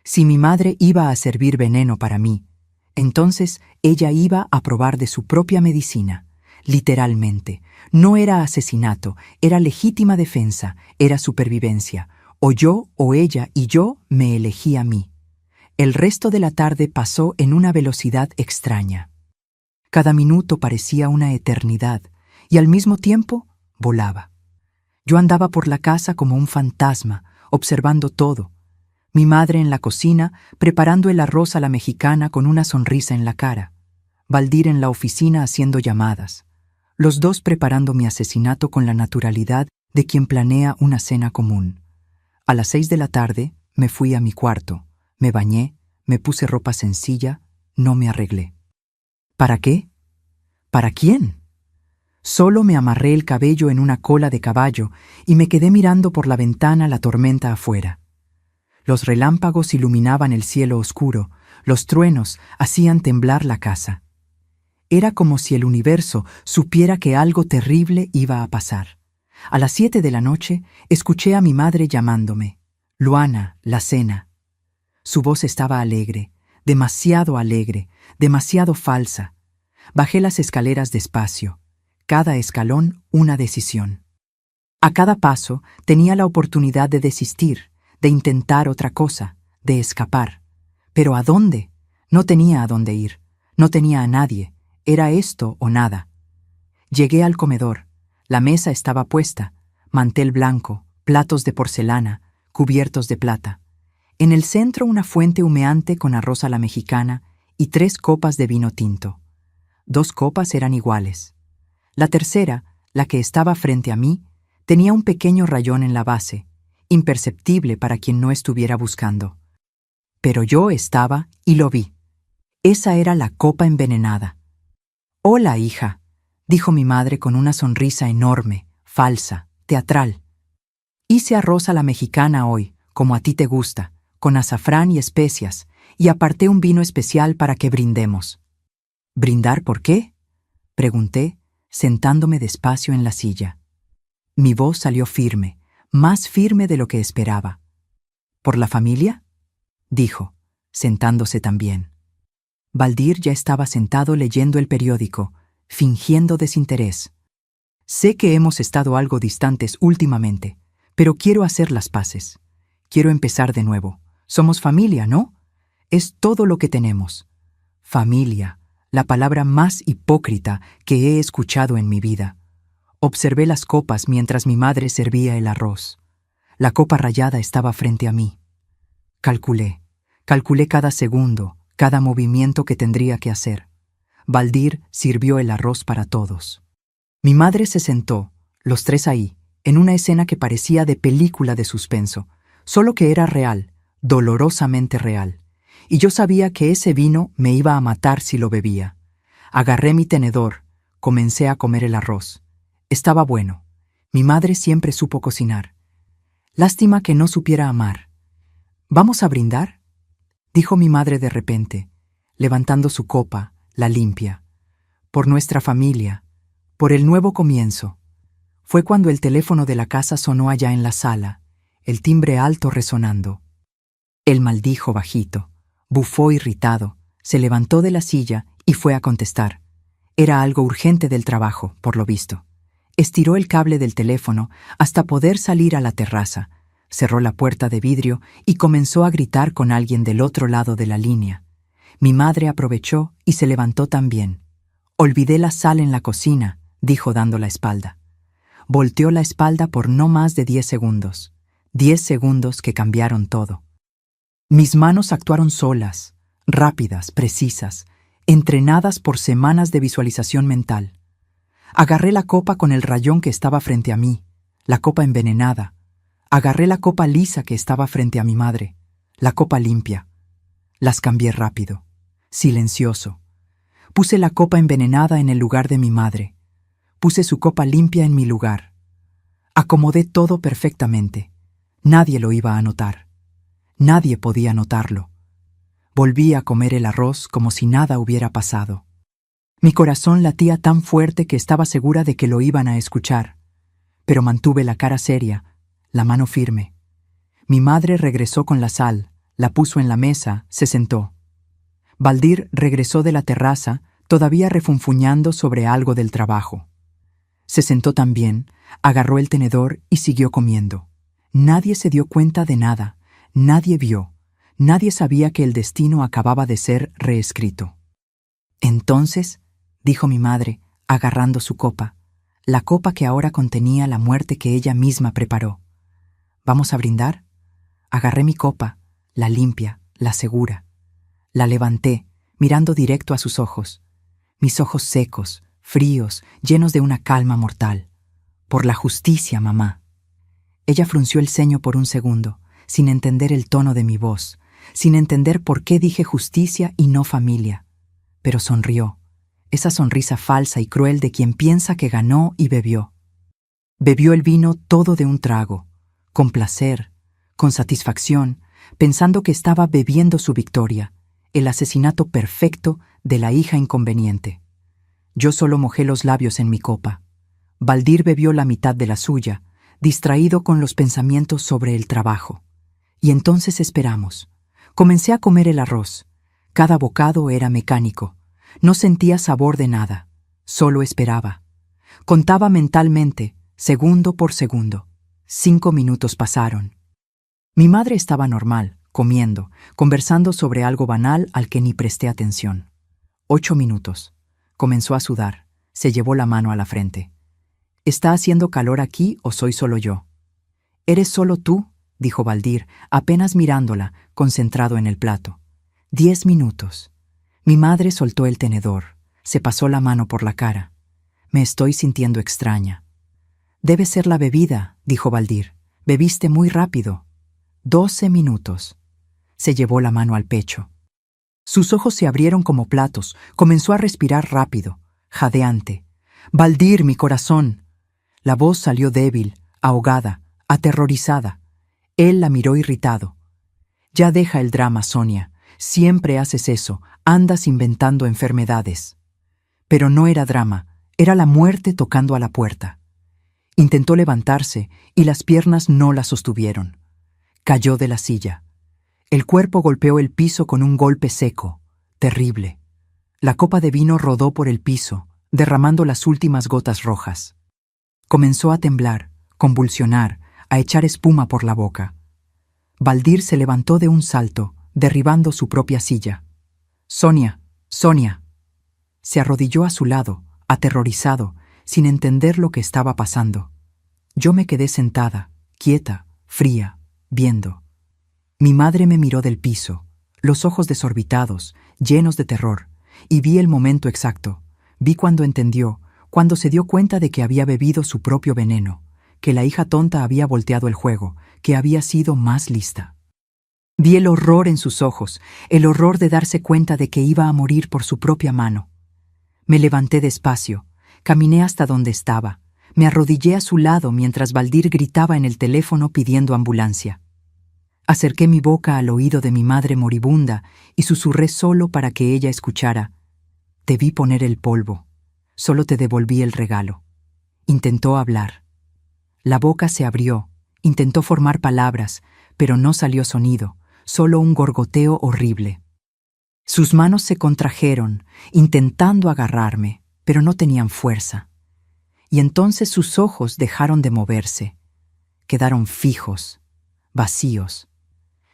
Si mi madre iba a servir veneno para mí, entonces ella iba a probar de su propia medicina. Literalmente, no era asesinato, era legítima defensa, era supervivencia. O yo o ella y yo me elegí a mí. El resto de la tarde pasó en una velocidad extraña. Cada minuto parecía una eternidad y al mismo tiempo volaba. Yo andaba por la casa como un fantasma, observando todo. Mi madre en la cocina, preparando el arroz a la mexicana con una sonrisa en la cara. Valdir en la oficina haciendo llamadas. Los dos preparando mi asesinato con la naturalidad de quien planea una cena común. A las 6 de la tarde me fui a mi cuarto, me bañé, me puse ropa sencilla, no me arreglé. ¿Para qué? ¿Para quién? Solo me amarré el cabello en una cola de caballo y me quedé mirando por la ventana la tormenta afuera. Los relámpagos iluminaban el cielo oscuro, los truenos hacían temblar la casa. Era como si el universo supiera que algo terrible iba a pasar. A las 7 de la noche escuché a mi madre llamándome. Luana, la cena. Su voz estaba alegre, demasiado falsa. Bajé las escaleras despacio. Cada escalón una decisión. A cada paso tenía la oportunidad de desistir, de intentar otra cosa, de escapar. ¿Pero a dónde? No tenía a dónde ir, no tenía a nadie, era esto o nada. Llegué al comedor, la mesa estaba puesta, mantel blanco, platos de porcelana, cubiertos de plata. En el centro una fuente humeante con arroz a la mexicana y 3 copas de vino tinto. 2 copas eran iguales. La tercera, la que estaba frente a mí, tenía un pequeño rayón en la base, imperceptible para quien no estuviera buscando. Pero yo estaba y lo vi. Esa era la copa envenenada. «Hola, hija», dijo mi madre con una sonrisa enorme, falsa, teatral. «Hice arroz a la mexicana hoy, como a ti te gusta, con azafrán y especias, y aparté un vino especial para que brindemos». «¿Brindar por qué?», pregunté, sentándome despacio en la silla. Mi voz salió firme, más firme de lo que esperaba. «¿Por la familia?», dijo, sentándose también. Baldir ya estaba sentado leyendo el periódico, fingiendo desinterés. «Sé que hemos estado algo distantes últimamente, pero quiero hacer las paces. Quiero empezar de nuevo. Somos familia, ¿no? Es todo lo que tenemos. Familia, la palabra más hipócrita que he escuchado en mi vida». Observé las copas mientras mi madre servía el arroz. La copa rayada estaba frente a mí. Calculé cada segundo, cada movimiento que tendría que hacer. Baldir sirvió el arroz para todos. Mi madre se sentó, los 3 ahí, en una escena que parecía de película de suspenso, solo que era real, dolorosamente real. Y yo sabía que ese vino me iba a matar si lo bebía. Agarré mi tenedor, comencé a comer el arroz. Estaba bueno. Mi madre siempre supo cocinar. Lástima que no supiera amar. «¿Vamos a brindar?», dijo mi madre de repente, levantando su copa, la limpia. «Por nuestra familia, por el nuevo comienzo». Fue cuando el teléfono de la casa sonó allá en la sala, el timbre alto resonando. Él maldijo bajito, bufó irritado, se levantó de la silla y fue a contestar. Era algo urgente del trabajo, por lo visto. Estiró el cable del teléfono hasta poder salir a la terraza, cerró la puerta de vidrio y comenzó a gritar con alguien del otro lado de la línea. Mi madre aprovechó y se levantó también. «Olvidé la sal en la cocina», dijo dando la espalda. Volteó la espalda por no más de 10 segundos. 10 segundos que cambiaron todo. Mis manos actuaron solas, rápidas, precisas, entrenadas por semanas de visualización mental. Agarré la copa con el rayón que estaba frente a mí, la copa envenenada. Agarré la copa lisa que estaba frente a mi madre, la copa limpia. Las cambié rápido, silencioso. Puse la copa envenenada en el lugar de mi madre. Puse su copa limpia en mi lugar. Acomodé todo perfectamente. Nadie lo iba a notar. Nadie podía notarlo. Volví a comer el arroz como si nada hubiera pasado. Mi corazón latía tan fuerte que estaba segura de que lo iban a escuchar, pero mantuve la cara seria, la mano firme. Mi madre regresó con la sal, la puso en la mesa, se sentó. Baldir regresó de la terraza, todavía refunfuñando sobre algo del trabajo. Se sentó también, agarró el tenedor y siguió comiendo. Nadie se dio cuenta de nada, nadie vio, nadie sabía que el destino acababa de ser reescrito. «Entonces», dijo mi madre, agarrando su copa, la copa que ahora contenía la muerte que ella misma preparó. «¿Vamos a brindar?». Agarré mi copa, la limpia, la segura. La levanté, mirando directo a sus ojos. Mis ojos secos, fríos, llenos de una calma mortal. «Por la justicia, mamá». Ella frunció el ceño por un segundo, sin entender el tono de mi voz, sin entender por qué dije justicia y no familia. pero sonrió, esa sonrisa falsa y cruel de quien piensa que ganó y bebió. Bebió el vino todo de un trago, con placer, con satisfacción, pensando que estaba bebiendo su victoria, el asesinato perfecto de la hija inconveniente. Yo solo mojé los labios en mi copa. Valdir bebió la mitad de la suya, distraído con los pensamientos sobre el trabajo. Y entonces esperamos. Comencé a comer el arroz. Cada bocado era mecánico. No sentía sabor de nada. Solo esperaba. Contaba mentalmente, segundo por segundo. 5 minutos pasaron. Mi madre estaba normal, comiendo, conversando sobre algo banal al que ni presté atención. 8 minutos. Comenzó a sudar. Se llevó la mano a la frente. ¿Está haciendo calor aquí o soy solo yo? ¿Eres solo tú?, dijo Valdir, apenas mirándola, concentrado en el plato. 10 minutos. Mi madre soltó el tenedor. Se pasó la mano por la cara. Me estoy sintiendo extraña. Debe ser la bebida, dijo Valdir. Bebiste muy rápido. 12 minutos. Se llevó la mano al pecho. Sus ojos se abrieron como platos. Comenzó a respirar rápido, jadeante. Valdir, mi corazón. La voz salió débil, ahogada, aterrorizada. Él la miró irritado. Ya deja el drama, Sonia. Siempre haces eso. Andas inventando enfermedades. Pero no era drama. Era la muerte tocando a la puerta. Intentó levantarse y las piernas no la sostuvieron. Cayó de la silla. El cuerpo golpeó el piso con un golpe seco, terrible. La copa de vino rodó por el piso, derramando las últimas gotas rojas. Comenzó a temblar, convulsionar, a echar espuma por la boca. Valdir se levantó de un salto, derribando su propia silla. «Sonia, Sonia». Se arrodilló a su lado, aterrorizado, sin entender lo que estaba pasando. Yo me quedé sentada, quieta, fría, viendo. Mi madre me miró del piso, los ojos desorbitados, llenos de terror, y vi el momento exacto. Vi cuando entendió, cuando se dio cuenta de que había bebido su propio veneno, que la hija tonta había volteado el juego, que había sido más lista. Vi el horror en sus ojos, el horror de darse cuenta de que iba a morir por su propia mano. Me levanté despacio, caminé hasta donde estaba, me arrodillé a su lado mientras Valdir gritaba en el teléfono pidiendo ambulancia. Acerqué mi boca al oído de mi madre moribunda y susurré solo para que ella escuchara. Te vi poner el polvo. Solo te devolví el regalo. Intentó hablar. La boca se abrió, intentó formar palabras, pero no salió sonido, solo un gorgoteo horrible. Sus manos se contrajeron, intentando agarrarme, pero no tenían fuerza. Y entonces sus ojos dejaron de moverse. Quedaron fijos, vacíos.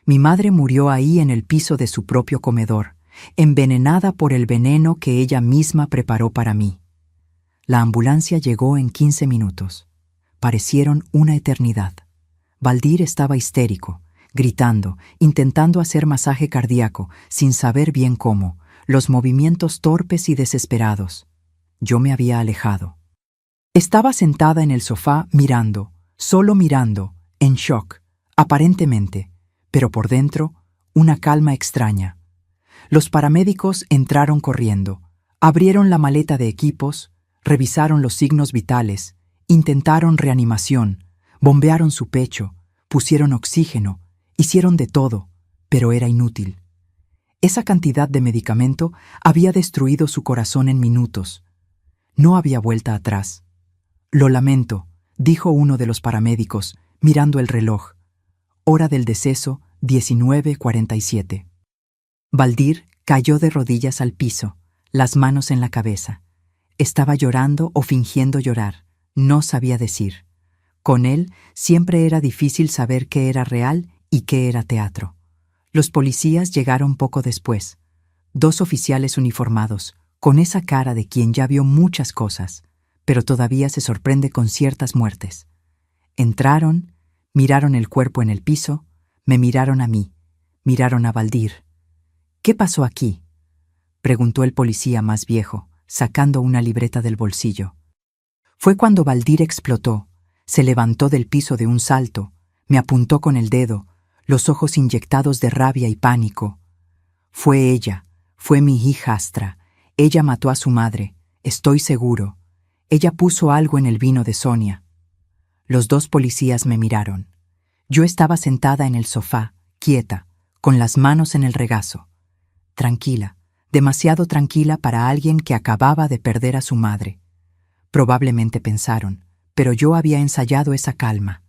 Mi madre murió ahí en el piso de su propio comedor, envenenada por el veneno que ella misma preparó para mí. La ambulancia llegó en 15 minutos. Parecieron una eternidad. Valdir estaba histérico, gritando, intentando hacer masaje cardíaco, sin saber bien cómo, los movimientos torpes y desesperados. Yo me había alejado. Estaba sentada en el sofá mirando, solo mirando, en shock, aparentemente, pero por dentro, una calma extraña. Los paramédicos entraron corriendo, abrieron la maleta de equipos, revisaron los signos vitales, intentaron reanimación, bombearon su pecho, pusieron oxígeno, hicieron de todo, pero era inútil. Esa cantidad de medicamento había destruido su corazón en minutos. No había vuelta atrás. Lo lamento, dijo uno de los paramédicos, mirando el reloj. Hora del deceso, 19:47. Valdir cayó de rodillas al piso, las manos en la cabeza. Estaba llorando o fingiendo llorar, no sabía decir. Con él siempre era difícil saber qué era real y qué era teatro. Los policías llegaron poco después. 2 oficiales uniformados, con esa cara de quien ya vio muchas cosas, pero todavía se sorprende con ciertas muertes. Entraron, miraron el cuerpo en el piso, me miraron a mí, miraron a Valdir. «¿Qué pasó aquí?», preguntó el policía más viejo, sacando una libreta del bolsillo. Fue cuando Valdir explotó, se levantó del piso de un salto, me apuntó con el dedo, los ojos inyectados de rabia y pánico. Fue ella, fue mi hijastra, Ella mató a su madre, estoy seguro. Ella puso algo en el vino de Sonia. Los dos policías me miraron. Yo estaba sentada en el sofá, quieta, con las manos en el regazo. Tranquila, demasiado tranquila para alguien que acababa de perder a su madre. Probablemente pensaron, pero yo había ensayado esa calma.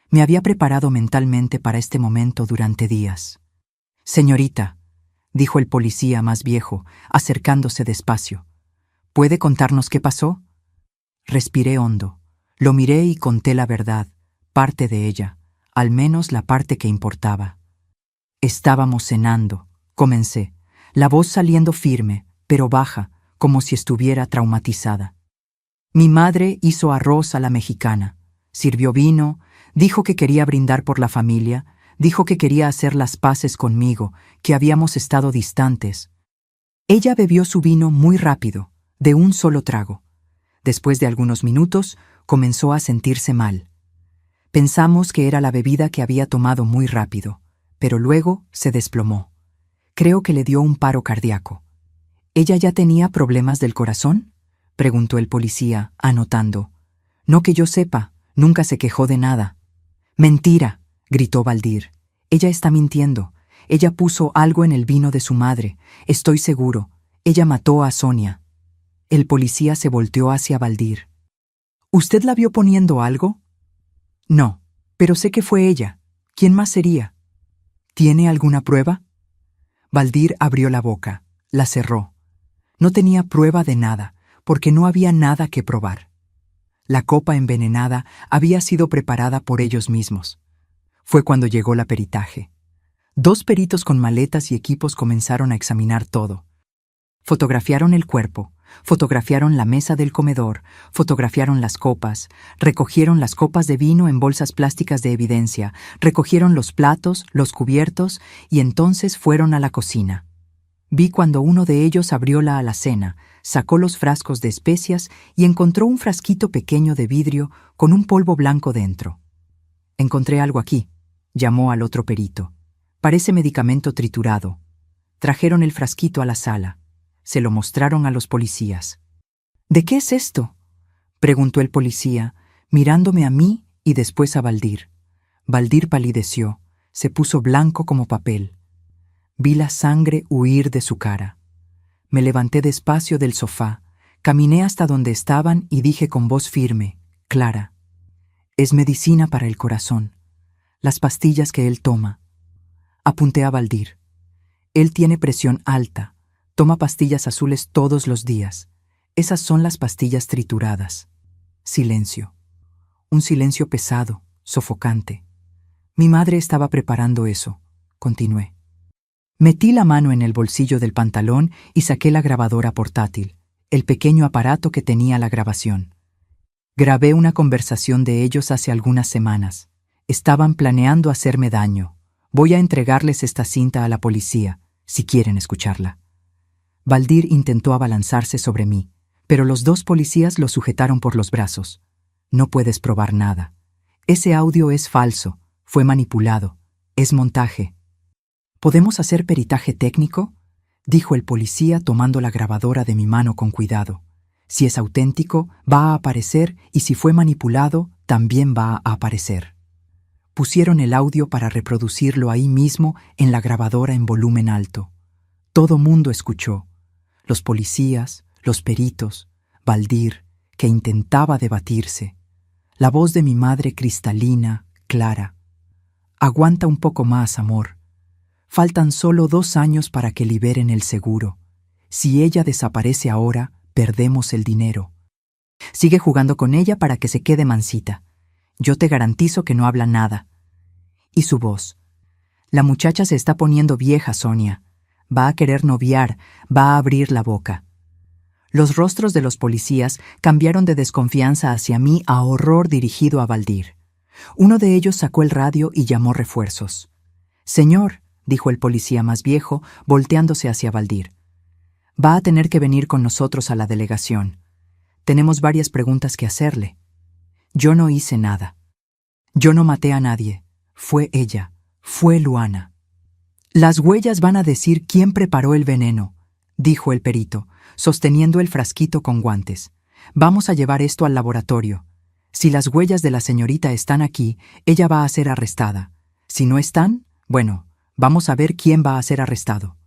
Me había preparado mentalmente para este momento durante días. «Señorita», dijo el policía más viejo, acercándose despacio, «¿puede contarnos qué pasó?» Respiré hondo, lo miré y conté la verdad, parte de ella, al menos la parte que importaba. Estábamos cenando, comencé, la voz saliendo firme, pero baja, como si estuviera traumatizada. Mi madre hizo arroz a la mexicana, sirvió vino, dijo que quería brindar por la familia, dijo que quería hacer las paces conmigo, que habíamos estado distantes. Ella bebió su vino muy rápido, de un solo trago. Después de algunos minutos, comenzó a sentirse mal. Pensamos que era la bebida que había tomado muy rápido, pero luego se desplomó. Creo que le dio un paro cardíaco. ¿Ella ya tenía problemas del corazón?, preguntó el policía, anotando. No que yo sepa, nunca se quejó de nada. «Mentira», gritó Valdir. «Ella está mintiendo. Ella puso algo en el vino de su madre. Estoy seguro. Ella mató a Sonia». El policía se volteó hacia Valdir. «¿Usted la vio poniendo algo?» «No, pero sé que fue ella. ¿Quién más sería?» «¿Tiene alguna prueba?» Valdir abrió la boca, la cerró. No tenía prueba de nada, porque no había nada que probar. La copa envenenada había sido preparada por ellos mismos. Fue cuando llegó la peritaje. 2 peritos con maletas y equipos comenzaron a examinar todo. Fotografiaron el cuerpo, fotografiaron la mesa del comedor, fotografiaron las copas, recogieron las copas de vino en bolsas plásticas de evidencia, recogieron los platos, los cubiertos y entonces fueron a la cocina. Vi cuando uno de ellos abrió la alacena, sacó los frascos de especias y encontró un frasquito pequeño de vidrio con un polvo blanco dentro. «Encontré algo aquí», llamó al otro perito. «Parece medicamento triturado». Trajeron el frasquito a la sala. Se lo mostraron a los policías. «¿De qué es esto?», preguntó el policía, mirándome a mí y después a Valdir. Valdir palideció, se puso blanco como papel. Vi la sangre huir de su cara. Me levanté despacio del sofá, caminé hasta donde estaban y dije con voz firme, clara: «Es medicina para el corazón. Las pastillas que él toma». Apunté a Valdir. «Él tiene presión alta. Toma pastillas azules todos los días. Esas son las pastillas trituradas». Silencio. Un silencio pesado, sofocante. «Mi madre estaba preparando eso», continué. Metí la mano en el bolsillo del pantalón y saqué la grabadora portátil, el pequeño aparato que tenía la grabación. Grabé una conversación de ellos hace algunas semanas. Estaban planeando hacerme daño. Voy a entregarles esta cinta a la policía, si quieren escucharla. Valdir intentó abalanzarse sobre mí, pero los 2 policías lo sujetaron por los brazos. «No puedes probar nada. Ese audio es falso, fue manipulado, es montaje». «¿Podemos hacer peritaje técnico?», dijo el policía tomando la grabadora de mi mano con cuidado. «Si es auténtico, va a aparecer y si fue manipulado, también va a aparecer». Pusieron el audio para reproducirlo ahí mismo en la grabadora en volumen alto. Todo mundo escuchó. Los policías, los peritos, Valdir, que intentaba debatirse. La voz de mi madre cristalina, clara. «Aguanta un poco más, amor. Faltan solo 2 años para que liberen el seguro. Si ella desaparece ahora, perdemos el dinero. Sigue jugando con ella para que se quede mansita. Yo te garantizo que no habla nada». Y su voz: «La muchacha se está poniendo vieja, Sonia. Va a querer noviar, va a abrir la boca». Los rostros de los policías cambiaron de desconfianza hacia mí a horror dirigido a Valdir. Uno de ellos sacó el radio y llamó refuerzos. «Señor», dijo el policía más viejo, volteándose hacia Valdir, «va a tener que venir con nosotros a la delegación. Tenemos varias preguntas que hacerle. Yo no hice nada. Yo no maté a nadie. Fue ella. Fue Luana. Las huellas van a decir quién preparó el veneno», dijo el perito, sosteniendo el frasquito con guantes. Vamos a llevar esto al laboratorio. Si las huellas de la señorita están aquí, ella va a ser arrestada. Si no están, bueno, vamos a ver quién va a ser arrestado.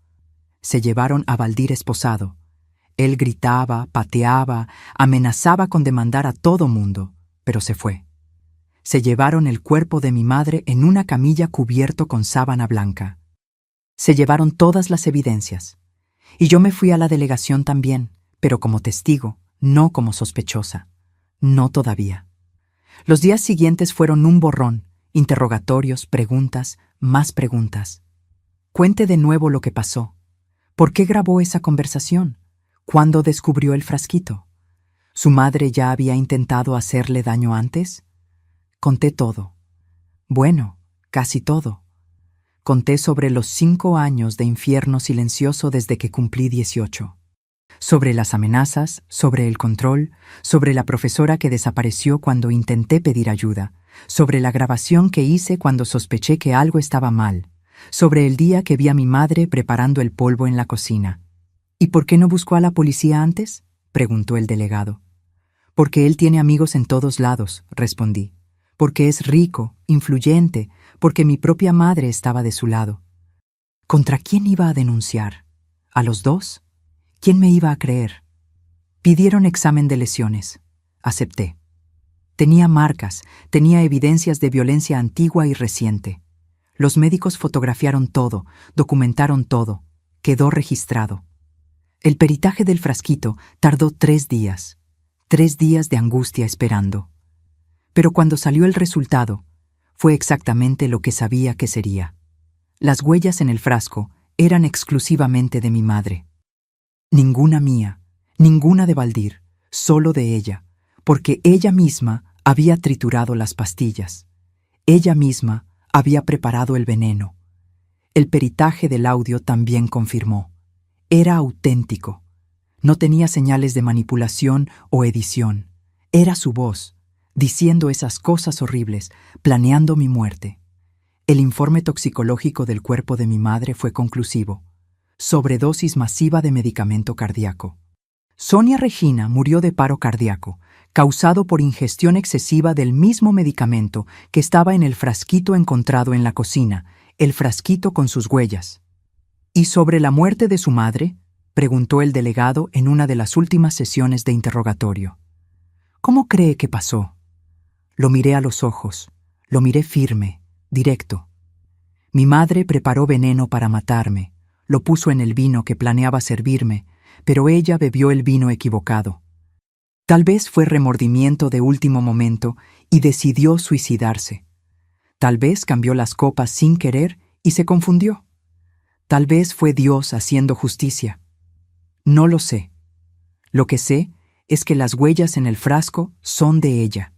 Se llevaron a Valdir esposado. Él gritaba, pateaba, amenazaba con demandar a todo mundo, pero se fue. Se llevaron el cuerpo de mi madre en una camilla cubierto con sábana blanca. Se llevaron todas las evidencias. Y yo me fui a la delegación también, pero como testigo, no como sospechosa. No todavía. Los días siguientes fueron un borrón, interrogatorios, preguntas, más preguntas. Cuente de nuevo lo que pasó. ¿Por qué grabó esa conversación? ¿Cuándo descubrió el frasquito? ¿Su madre ya había intentado hacerle daño antes? Conté todo. Bueno, casi todo. Conté sobre los 5 años de infierno silencioso desde que cumplí 18. Sobre las amenazas, sobre el control, sobre la profesora que desapareció cuando intenté pedir ayuda, sobre la grabación que hice cuando sospeché que algo estaba mal, sobre el día que vi a mi madre preparando el polvo en la cocina. ¿Y por qué no buscó a la policía antes?, preguntó el delegado. Porque él tiene amigos en todos lados, respondí. Porque es rico, influyente, porque mi propia madre estaba de su lado. ¿Contra quién iba a denunciar? ¿A los dos? ¿Quién me iba a creer? Pidieron examen de lesiones. Acepté. Tenía marcas, tenía evidencias de violencia antigua y reciente. Los médicos fotografiaron todo, documentaron todo. Quedó registrado. El peritaje del frasquito tardó 3 días. 3 días de angustia esperando. Pero cuando salió el resultado, fue exactamente lo que sabía que sería. Las huellas en el frasco eran exclusivamente de mi madre. Ninguna mía, ninguna de Valdir, solo de ella, porque ella misma había triturado las pastillas. Ella misma había preparado el veneno. El peritaje del audio también confirmó. Era auténtico. No tenía señales de manipulación o edición. Era su voz, diciendo esas cosas horribles, planeando mi muerte. El informe toxicológico del cuerpo de mi madre fue conclusivo. Sobredosis masiva de medicamento cardíaco. Sonia Regina murió de paro cardíaco, causado por ingestión excesiva del mismo medicamento que estaba en el frasquito encontrado en la cocina, el frasquito con sus huellas. ¿Y sobre la muerte de su madre?, preguntó el delegado en una de las últimas sesiones de interrogatorio. ¿Cómo cree que pasó? Lo miré a los ojos, lo miré firme, directo. Mi madre preparó veneno para matarme, lo puso en el vino que planeaba servirme, pero ella bebió el vino equivocado. Tal vez fue remordimiento de último momento y decidió suicidarse. Tal vez cambió las copas sin querer y se confundió. Tal vez fue Dios haciendo justicia. No lo sé. Lo que sé es que las huellas en el frasco son de ella.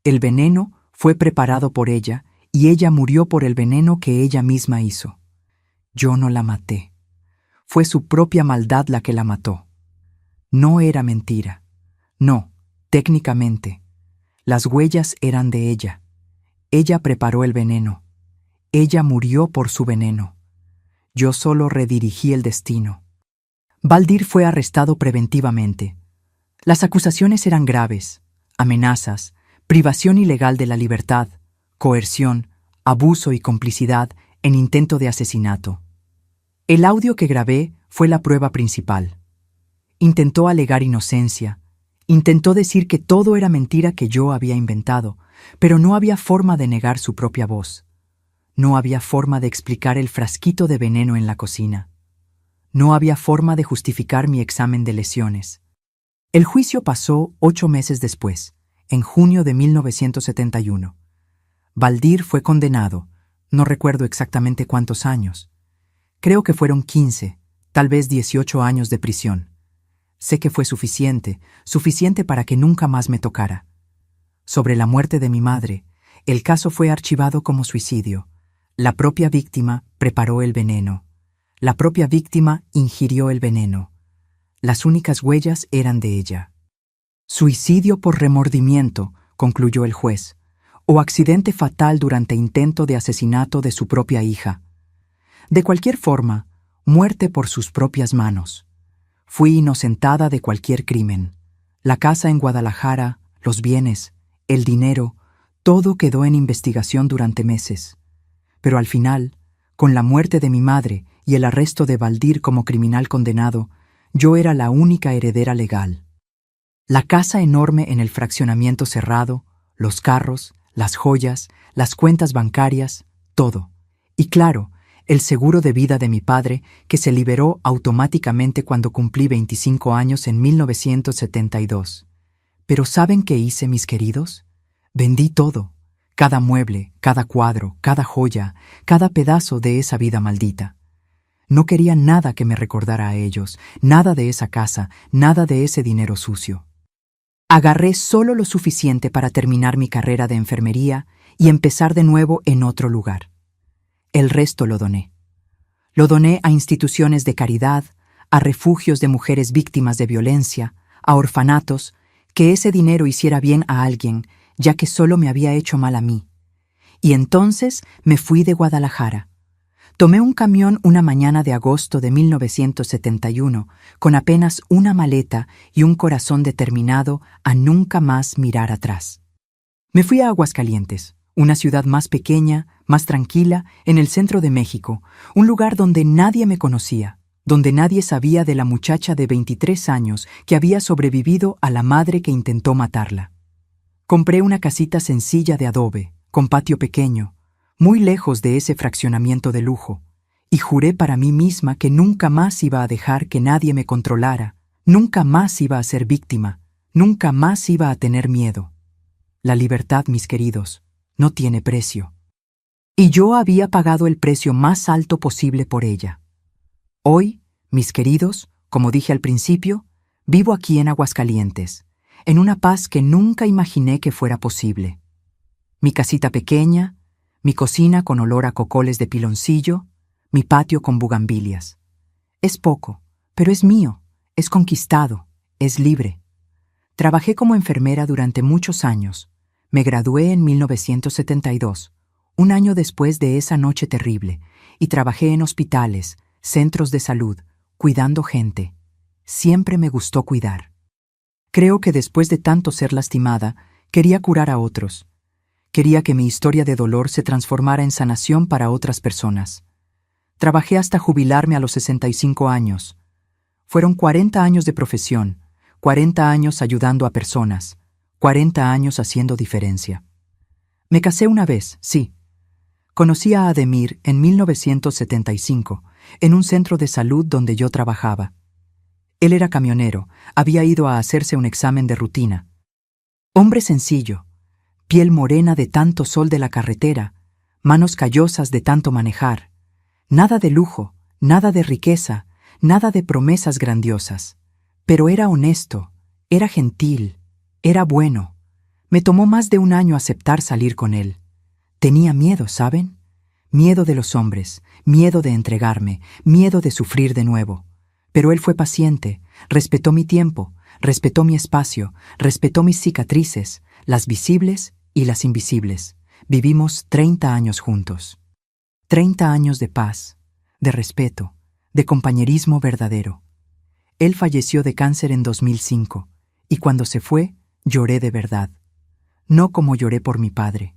El veneno fue preparado por ella y ella murió por el veneno que ella misma hizo. Yo no la maté. Fue su propia maldad la que la mató. No era mentira. No, técnicamente. Las huellas eran de ella. Ella preparó el veneno. Ella murió por su veneno. Yo solo redirigí el destino. Valdir fue arrestado preventivamente. Las acusaciones eran graves: amenazas, privación ilegal de la libertad, coerción, abuso y complicidad en intento de asesinato. El audio que grabé fue la prueba principal. Intentó alegar inocencia, intentó decir que todo era mentira que yo había inventado, pero no había forma de negar su propia voz. No había forma de explicar el frasquito de veneno en la cocina. No había forma de justificar mi examen de lesiones. El juicio pasó 8 meses después, en junio de 1971. Valdir fue condenado, no recuerdo exactamente cuántos años. Creo que fueron 15, tal vez 18 años de prisión. Sé que fue suficiente para que nunca más me tocara. Sobre la muerte de mi madre, el caso fue archivado como suicidio. La propia víctima preparó el veneno. La propia víctima ingirió el veneno. Las únicas huellas eran de ella. Suicidio por remordimiento, concluyó el juez, o accidente fatal durante intento de asesinato de su propia hija. De cualquier forma, muerte por sus propias manos. Fui inocentada de cualquier crimen. La casa en Guadalajara, los bienes, el dinero, todo quedó en investigación durante meses. Pero al final, con la muerte de mi madre y el arresto de Valdir como criminal condenado, yo era la única heredera legal. La casa enorme en el fraccionamiento cerrado, los carros, las joyas, las cuentas bancarias, todo. Y claro, el seguro de vida de mi padre, que se liberó automáticamente cuando cumplí 25 años en 1972. Pero ¿saben qué hice, mis queridos? Vendí todo. Cada mueble, cada cuadro, cada joya, cada pedazo de esa vida maldita. No quería nada que me recordara a ellos, nada de esa casa, nada de ese dinero sucio. Agarré solo lo suficiente para terminar mi carrera de enfermería y empezar de nuevo en otro lugar. El resto lo doné. Lo doné a instituciones de caridad, a refugios de mujeres víctimas de violencia, a orfanatos, que ese dinero hiciera bien a alguien, ya que solo me había hecho mal a mí. Y entonces me fui de Guadalajara. Tomé un camión una mañana de agosto de 1971, con apenas una maleta y un corazón determinado a nunca más mirar atrás. Me fui a Aguascalientes, una ciudad más pequeña, más tranquila, en el centro de México, un lugar donde nadie me conocía, donde nadie sabía de la muchacha de 23 años que había sobrevivido a la madre que intentó matarla. Compré una casita sencilla de adobe, con patio pequeño, muy lejos de ese fraccionamiento de lujo, y juré para mí misma que nunca más iba a dejar que nadie me controlara, nunca más iba a ser víctima, nunca más iba a tener miedo. La libertad, mis queridos, no tiene precio. Y yo había pagado el precio más alto posible por ella. Hoy, mis queridos, como dije al principio, vivo aquí en Aguascalientes, en una paz que nunca imaginé que fuera posible. Mi casita pequeña, mi cocina con olor a cocoles de piloncillo, mi patio con bugambilias. Es poco, pero es mío, es conquistado, es libre. Trabajé como enfermera durante muchos años. Me gradué en 1972, un año después de esa noche terrible, y trabajé en hospitales, centros de salud, cuidando gente. Siempre me gustó cuidar. Creo que después de tanto ser lastimada, quería curar a otros. Quería que mi historia de dolor se transformara en sanación para otras personas. Trabajé hasta jubilarme a los 65 años. Fueron 40 años de profesión, 40 años ayudando a personas, 40 años haciendo diferencia. Me casé una vez, sí. Conocí a Ademir en 1975, en un centro de salud donde yo trabajaba. Él era camionero, había ido a hacerse un examen de rutina. Hombre sencillo, piel morena de tanto sol de la carretera, manos callosas de tanto manejar. Nada de lujo, nada de riqueza, nada de promesas grandiosas. Pero era honesto, era gentil, era bueno. Me tomó más de un año aceptar salir con él. Tenía miedo, ¿saben? Miedo de los hombres, miedo de entregarme, miedo de sufrir de nuevo. Pero él fue paciente, respetó mi tiempo, respetó mi espacio, respetó mis cicatrices, las visibles y las invisibles. Vivimos 30 años juntos. 30 años de paz, de respeto, de compañerismo verdadero. Él falleció de cáncer en 2005, y cuando se fue, lloré de verdad. No como lloré por mi padre.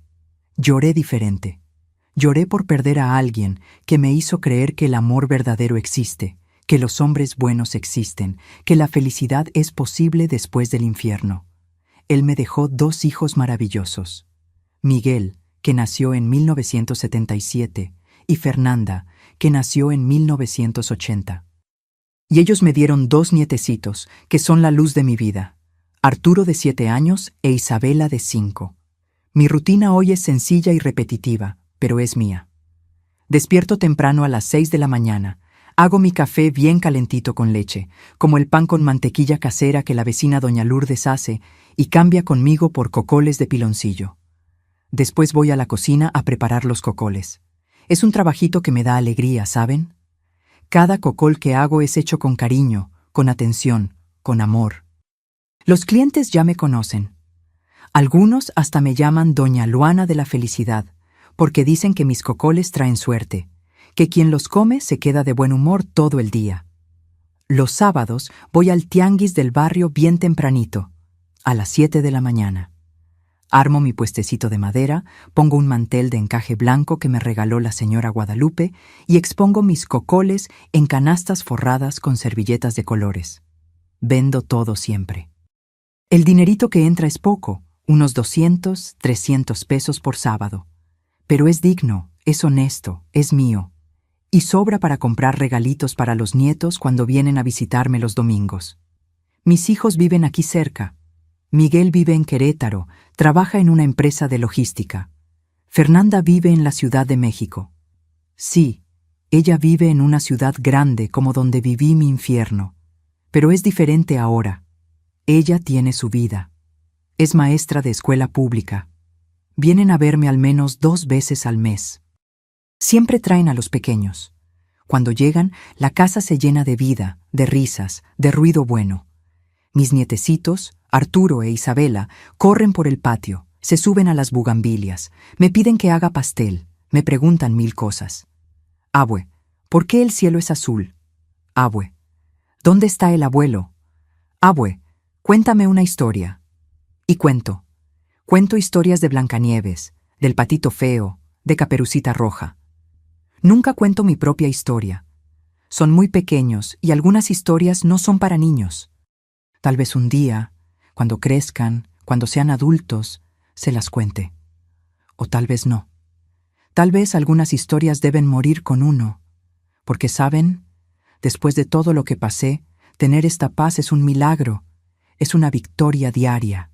Lloré diferente. Lloré por perder a alguien que me hizo creer que el amor verdadero existe, que los hombres buenos existen, que la felicidad es posible después del infierno. Él me dejó 2 hijos maravillosos. Miguel, que nació en 1977, y Fernanda, que nació en 1980. Y ellos me dieron 2 nietecitos, que son la luz de mi vida. Arturo de 7 años e Isabela de 5. Mi rutina hoy es sencilla y repetitiva, pero es mía. Despierto temprano a las 6 de la mañana. Hago mi café bien calentito con leche, como el pan con mantequilla casera que la vecina doña Lourdes hace y cambia conmigo por cocoles de piloncillo. Después voy a la cocina a preparar los cocoles. Es un trabajito que me da alegría, ¿saben? Cada cocol que hago es hecho con cariño, con atención, con amor. Los clientes ya me conocen. Algunos hasta me llaman Doña Luana de la Felicidad, porque dicen que mis cocoles traen suerte, que quien los come se queda de buen humor todo el día. Los sábados voy al tianguis del barrio bien tempranito, a las 7 de la mañana. Armo mi puestecito de madera, pongo un mantel de encaje blanco que me regaló la señora Guadalupe y expongo mis cocoles en canastas forradas con servilletas de colores. Vendo todo siempre. El dinerito que entra es poco, unos 200, 300 pesos por sábado. Pero es digno, es honesto, es mío. Y sobra para comprar regalitos para los nietos cuando vienen a visitarme los domingos. Mis hijos viven aquí cerca. Miguel vive en Querétaro, trabaja en una empresa de logística. Fernanda vive en la Ciudad de México. Sí, ella vive en una ciudad grande como donde viví mi infierno. Pero es diferente ahora. Ella tiene su vida. Es maestra de escuela pública. Vienen a verme al menos 2 veces al mes. Siempre traen a los pequeños. Cuando llegan, la casa se llena de vida, de risas, de ruido bueno. Mis nietecitos, Arturo e Isabela, corren por el patio, se suben a las bugambilias, me piden que haga pastel, me preguntan 1000 cosas. Abue, ¿por qué el cielo es azul? Abue, ¿dónde está el abuelo? Abue, cuéntame una historia. Y cuento. Cuento historias de Blancanieves, del Patito Feo, de Caperucita Roja. Nunca cuento mi propia historia. Son muy pequeños y algunas historias no son para niños. Tal vez un día, cuando crezcan, cuando sean adultos, se las cuente. O tal vez no. Tal vez algunas historias deben morir con uno. Porque, ¿saben? Después de todo lo que pasé, tener esta paz es un milagro. Es una victoria diaria.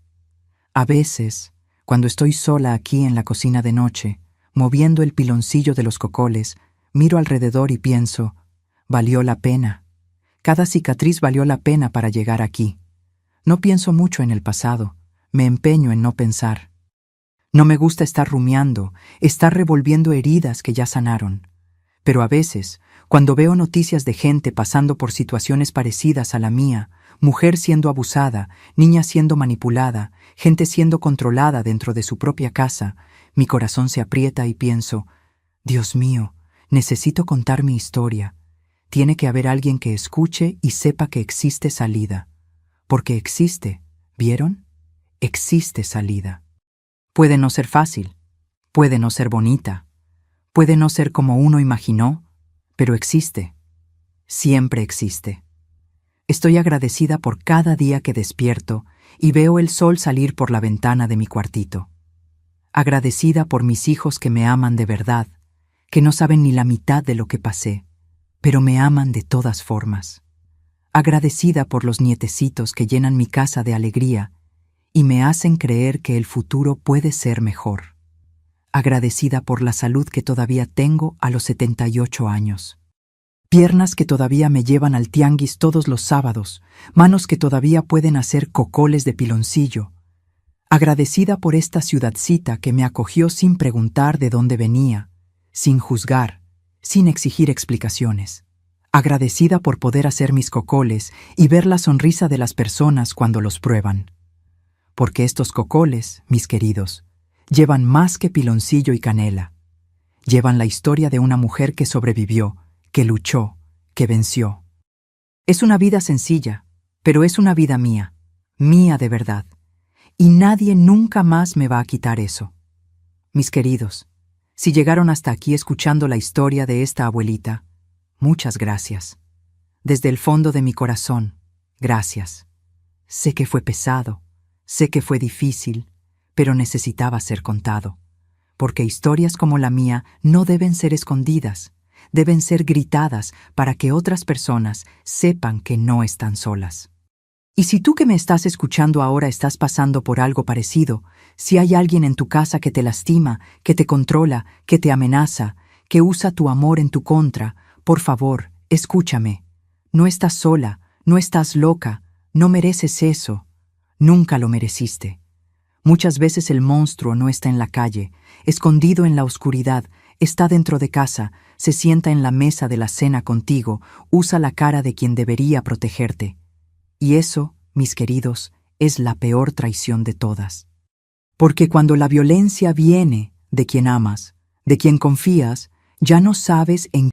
A veces, cuando estoy sola aquí en la cocina de noche, moviendo el piloncillo de los cocoles, miro alrededor y pienso, valió la pena. Cada cicatriz valió la pena para llegar aquí. No pienso mucho en el pasado, me empeño en no pensar. No me gusta estar rumiando, estar revolviendo heridas que ya sanaron. Pero a veces, cuando veo noticias de gente pasando por situaciones parecidas a la mía, mujer siendo abusada, niña siendo manipulada, gente siendo controlada dentro de su propia casa, mi corazón se aprieta y pienso, Dios mío, necesito contar mi historia. Tiene que haber alguien que escuche y sepa que existe salida. Porque existe, ¿vieron? Existe salida. Puede no ser fácil, puede no ser bonita, puede no ser como uno imaginó, pero existe. Siempre existe. Estoy agradecida por cada día que despierto y veo el sol salir por la ventana de mi cuartito. Agradecida por mis hijos que me aman de verdad, que no saben ni la mitad de lo que pasé, pero me aman de todas formas. Agradecida por los nietecitos que llenan mi casa de alegría y me hacen creer que el futuro puede ser mejor. Agradecida por la salud que todavía tengo a los 78 años. Piernas que todavía me llevan al tianguis todos los sábados, manos que todavía pueden hacer cocoles de piloncillo. Agradecida por esta ciudadcita que me acogió sin preguntar de dónde venía, sin juzgar, sin exigir explicaciones. Agradecida por poder hacer mis cocoles y ver la sonrisa de las personas cuando los prueban. Porque estos cocoles, mis queridos, llevan más que piloncillo y canela. Llevan la historia de una mujer que sobrevivió, que luchó, que venció. Es una vida sencilla, pero es una vida mía de verdad. Y nadie nunca más me va a quitar eso. Mis queridos, si llegaron hasta aquí escuchando la historia de esta abuelita, muchas gracias. Desde el fondo de mi corazón, gracias. Sé que fue pesado, sé que fue difícil, pero necesitaba ser contado. Porque historias como la mía no deben ser escondidas, deben ser gritadas para que otras personas sepan que no están solas. Y si tú que me estás escuchando ahora estás pasando por algo parecido, si hay alguien en tu casa que te lastima, que te controla, que te amenaza, que usa tu amor en tu contra, por favor, escúchame. No estás sola, no estás loca, no mereces eso. Nunca lo mereciste. Muchas veces el monstruo no está en la calle, escondido en la oscuridad, está dentro de casa, se sienta en la mesa de la cena contigo, usa la cara de quien debería protegerte. Y eso, mis queridos, es la peor traición de todas. Porque cuando la violencia viene de quien amas, de quien confías, ya no sabes en